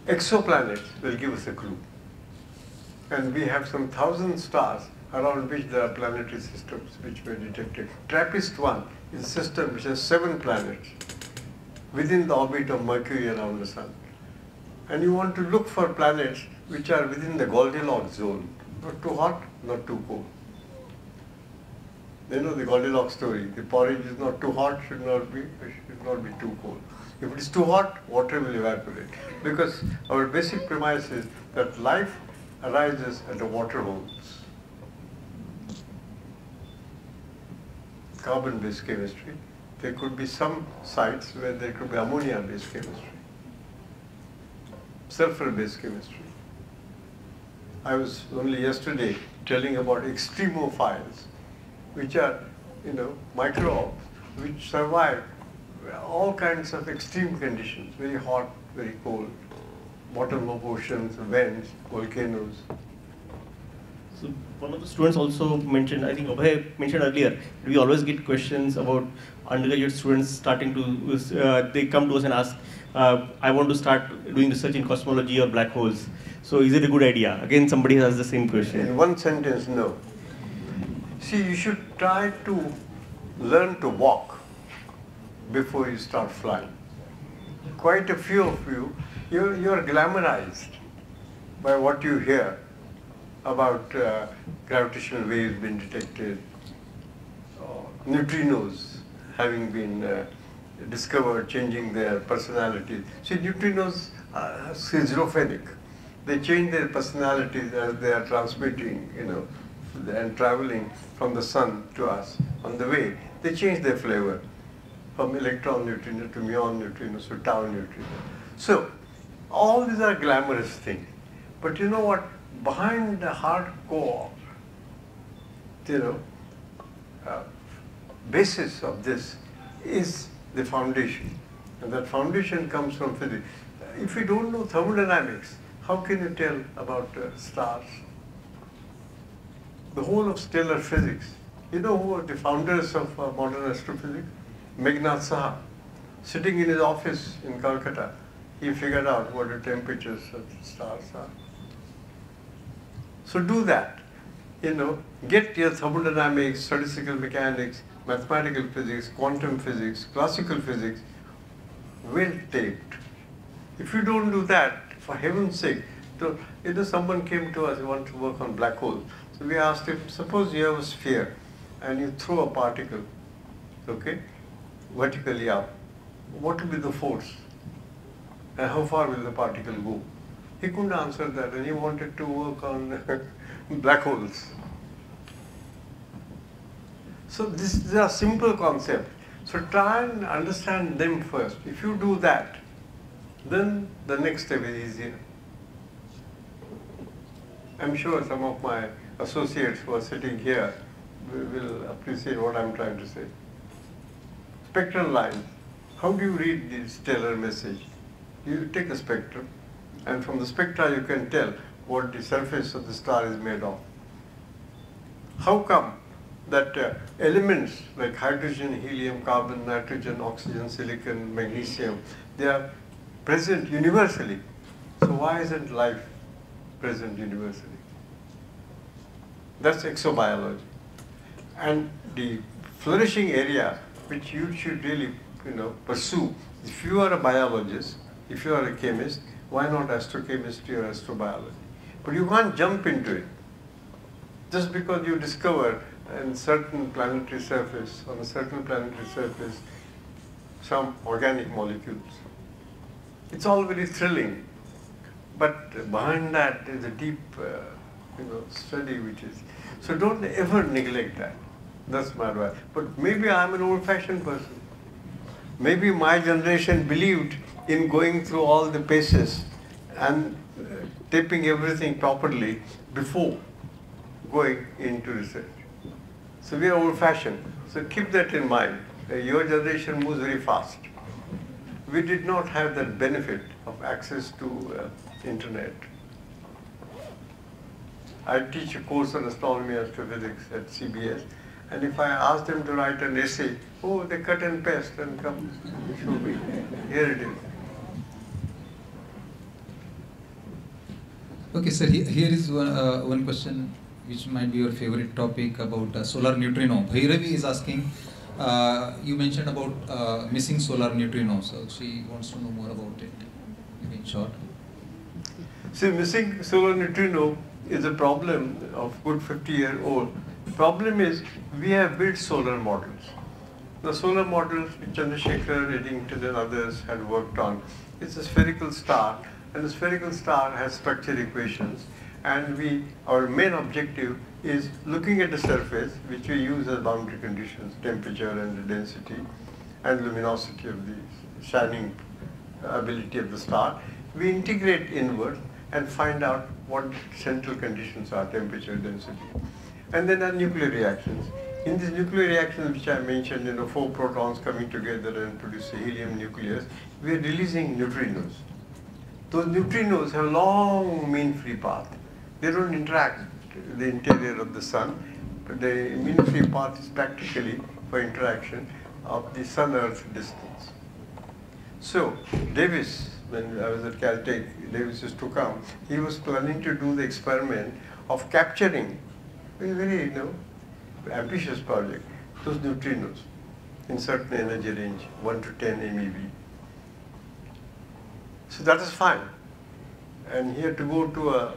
Exoplanets will give us a clue. And we have some 1,000 stars around which there are planetary systems which were detected. TRAPPIST-1 is a system which has 7 planets within the orbit of Mercury around the Sun. And you want to look for planets which are within the Goldilocks zone. Not too hot, not too cold. They know the Goldilocks story. The porridge is not too hot, should not be too cold. If it is too hot, water will evaporate. Because our basic premise is that life arises at the water holes. Carbon-based chemistry. There could be some sites where there could be ammonia-based chemistry, sulfur-based chemistry. I was only yesterday telling about extremophiles, which are, microbes which survive all kinds of extreme conditions, very hot, very cold, bottom of oceans, vents, volcanoes. So one of the students also mentioned, I think Abhay mentioned earlier, we always get questions about undergraduate students starting to, they come to us and ask, I want to start doing research in cosmology or black holes. So is it a good idea? Again, somebody has the same question. In one sentence, no. See, you should try to learn to walk before you start flying. quite a few of you, you're glamorized by what you hear about gravitational waves being detected, neutrinos having been discovered, changing their personality. See, neutrinos are schizophrenic. They change their personalities as they are transmitting, and traveling from the sun to us. On the way, they change their flavor from electron neutrino to muon neutrinos to tau neutrino. So, all these are glamorous things. But you know what? Behind the hardcore, basis of this is the foundation. And that foundation comes from physics. If you don't know thermodynamics, how can you tell about stars? The whole of stellar physics. You know who are the founders of modern astrophysics? Meghnad Saha. Sitting in his office in Calcutta, he figured out what the temperatures of the stars are. So do that. Get your thermodynamics, statistical mechanics, mathematical physics, quantum physics, classical physics well taped. If you don't do that, for heaven's sake, someone came to us, he wanted to work on black holes. So we asked him, suppose you have a sphere and you throw a particle, vertically up, what will be the force? And how far will the particle go? He couldn't answer that, and he wanted to work on black holes. So these are simple concepts. So try and understand them first. If you do that, then the next step is easier. I'm sure some of my associates who are sitting here will appreciate what I'm trying to say. Spectral lines. How do you read the stellar message? You take a spectrum, and from the spectra you can tell what the surface of the star is made of. How come that elements like hydrogen, helium, carbon, nitrogen, oxygen, silicon, magnesium, they are present universally? So why isn't life present universally? That's exobiology. And the flourishing area which you should really pursue, if you are a biologist, if you are a chemist, why not astrochemistry or astrobiology? But you can't jump into it. Just because you discover on a certain planetary surface, some organic molecules. It's all very thrilling. But behind that is a deep study which is. So don't ever neglect that. That's my advice. But maybe I'm an old-fashioned person. Maybe my generation believed in going through all the paces and taping everything properly before going into research. So we are old-fashioned. So keep that in mind. Your generation moves very fast. We did not have that benefit of access to internet. I teach a course on astronomy and astrophysics at CBS, and if I ask them to write an essay, oh, they cut and paste and come show me. Here it is. Okay, sir, here is one question which might be your favorite topic about solar neutrino. Bhairavi is asking, you mentioned about missing solar neutrino, so she wants to know more about it, maybe in short. See, missing solar neutrino is a problem of good 50-year-old. The problem is we have built solar models. The solar models which Chandrasekhar, Eddington and others had worked on, it's a spherical star, and the spherical star has structure equations, and our main objective is looking at the surface, which we use as boundary conditions, temperature and the density and luminosity of the shining ability of the star. We integrate inward and find out what central conditions are, temperature, density. And then there are nuclear reactions. In these nuclear reactions which I mentioned, 4 protons coming together and produce a helium nucleus, we are releasing neutrinos. Those neutrinos have long mean free path. They don't interact with the interior of the sun, but the mean free path is practically for interaction of the sun-Earth distance. So Davis, when I was at Caltech, Davis used to come, he was planning to do the experiment of capturing a very ambitious project, those neutrinos in certain energy range, 1 to 10 MeV. So that is fine. And he had to go to a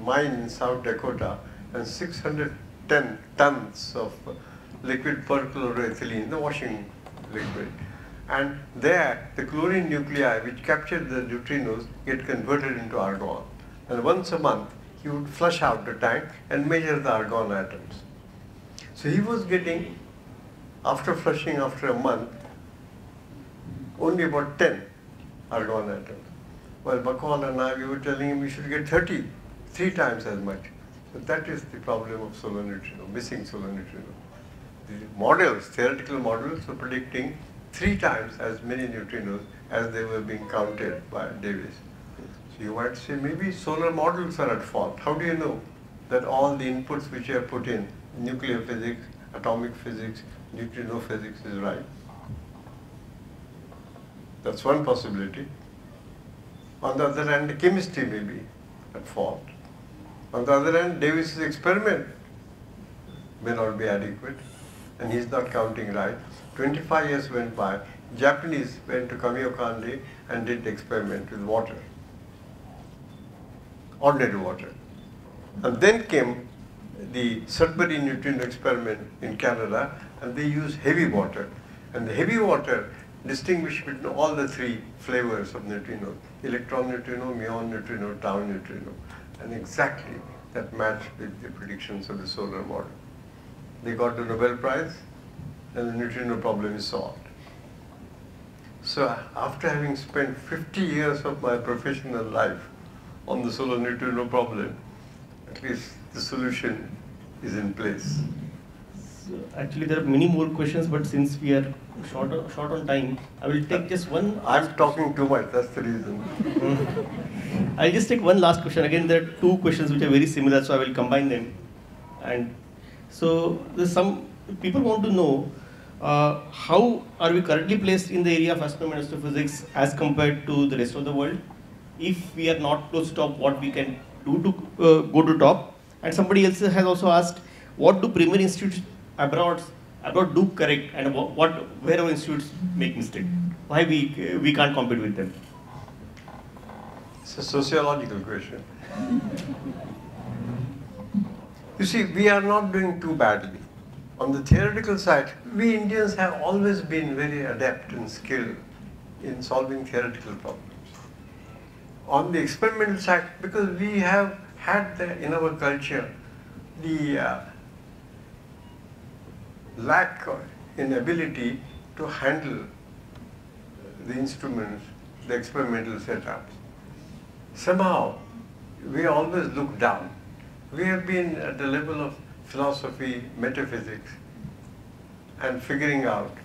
mine in South Dakota, and 610 tons of liquid perchloroethylene, the washing liquid. And there, the chlorine nuclei which captured the neutrinos get converted into argon. And once a month, he would flush out the tank and measure the argon atoms. So he was getting, after flushing after a month, only about 10 argon atoms. Well, Bacall and I, we were telling him we should get 30, 3 times as much. So that is the problem of solar neutrino, missing solar neutrino. The models, theoretical models, were predicting 3 times as many neutrinos as they were being counted by Davis. So you might say maybe solar models are at fault. How do you know that all the inputs which you have put in, nuclear physics, atomic physics, neutrino physics, is right? That's one possibility. On the other hand, the chemistry may be at fault. On the other hand, Davis's experiment may not be adequate, and he's not counting right. 25 years went by. Japanese went to Kamiokande and did the experiment with water, ordinary water. And then came the Sudbury neutrino experiment in Canada, and they used heavy water. And the heavy water distinguished between all the 3 flavors of neutrinos: electron neutrino, muon neutrino, tau neutrino. And exactly that matched with the predictions of the solar model. They got the Nobel Prize, and the neutrino problem is solved. So after having spent 50 years of my professional life on the solar neutrino problem, at least the solution is in place. So actually, there are many more questions, but since we are short on time, I will take just one. I'm talking too much, that's the reason. I'll just take one last question. Again, there are 2 questions which are very similar, so I will combine them. And so there's some people want to know how are we currently placed in the area of astronomy and astrophysics as compared to the rest of the world? If we are not close to top, what we can do to go to top? And somebody else has also asked, what do premier institutes abroad do correct, and where our institutes make mistake? Why we can't compete with them? It's a sociological question. You see, we are not doing too badly. On the theoretical side, we Indians have always been very adept and skilled in solving theoretical problems. On the experimental side, because we have had in our culture the lack in ability to handle the instruments, the experimental setups. Somehow, we always look down. We have been at the level of philosophy, metaphysics, and figuring out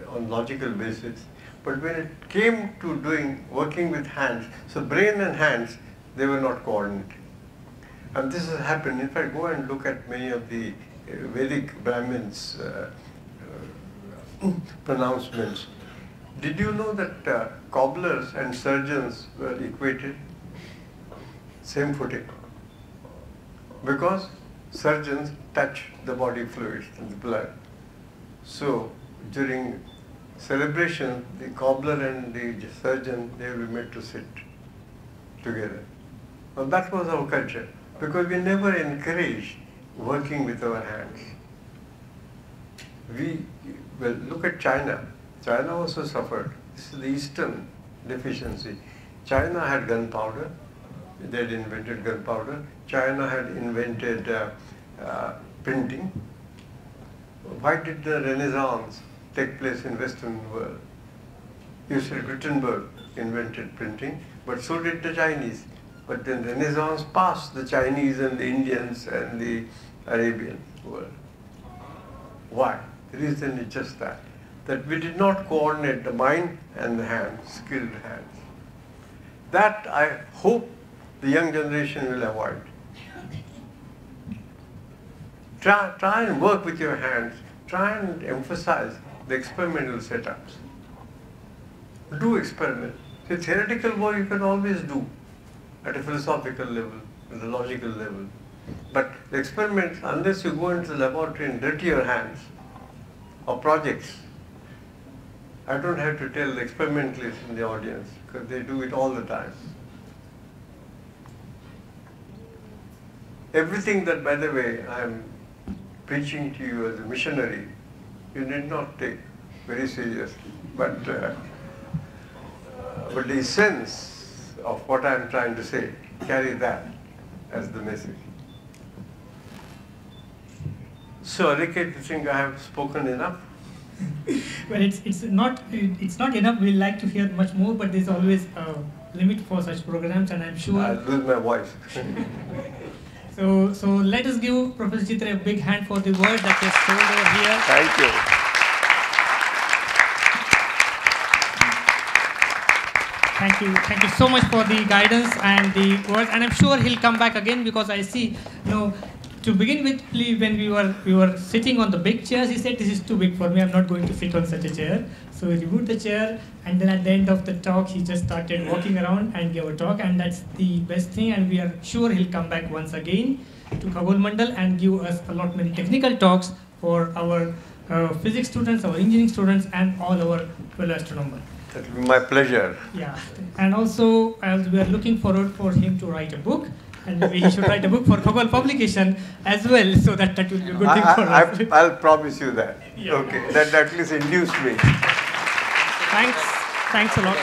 on logical basis. But when it came to working with hands, so brain and hands, they were not coordinated. And this has happened. In fact, go and look at many of the Vedic Brahmins' pronouncements. Did you know that cobblers and surgeons were equated? Same footing. Because surgeons touch the body fluids and the blood. So during celebration, the cobbler and the surgeon, they will be made to sit together. Well, that was our culture, because we never encouraged working with our hands. Look at China. China also suffered. This is the Eastern deficiency. China had gunpowder. They had invented gunpowder. China had invented printing. Why did the Renaissance take place in Western world? You said Gutenberg invented printing, but so did the Chinese. But then Renaissance passed the Chinese and the Indians and the Arabian world. Why? The reason is just that we did not coordinate the mind and the hands, skilled hands. That I hope the young generation will avoid. Try and work with your hands. Try and emphasize the experimental setups. Do experiment. The theoretical work you can always do at a philosophical level, at a logical level. But the experiments, unless you go into the laboratory and dirty your hands, or projects, I don't have to tell the experimentalists in the audience because they do it all the time. Everything that, by the way, I am preaching to you as a missionary, you need not take very seriously. But the essence of what I am trying to say, carry that as the message. So, Aniket, you think I have spoken enough? Well, it's not enough. We like to hear much more, but there's always a limit for such programs, and I'm sure. I'll lose my voice. So let us give Professor Chitre a big hand for the word that is told over here. Thank you. Thank you so much for the guidance and the words, and I'm sure he'll come back again because I see, to begin with, when we were sitting on the big chairs, he said, "This is too big for me. I'm not going to sit on such a chair." So he removed the chair, and then at the end of the talk, he just started walking around and gave a talk, and that's the best thing. And we are sure he'll come back once again to Khagol Mandal and give us a lot many technical talks for our physics students, our engineering students, and all our fellow astronomers. That will be my pleasure. Yeah, and also as we are looking forward for him to write a book, and maybe he should write a book for Khagol publication as well, so that will be a good thing for us. I'll promise you that. Yeah. Okay, that at least induced me. Thanks a lot.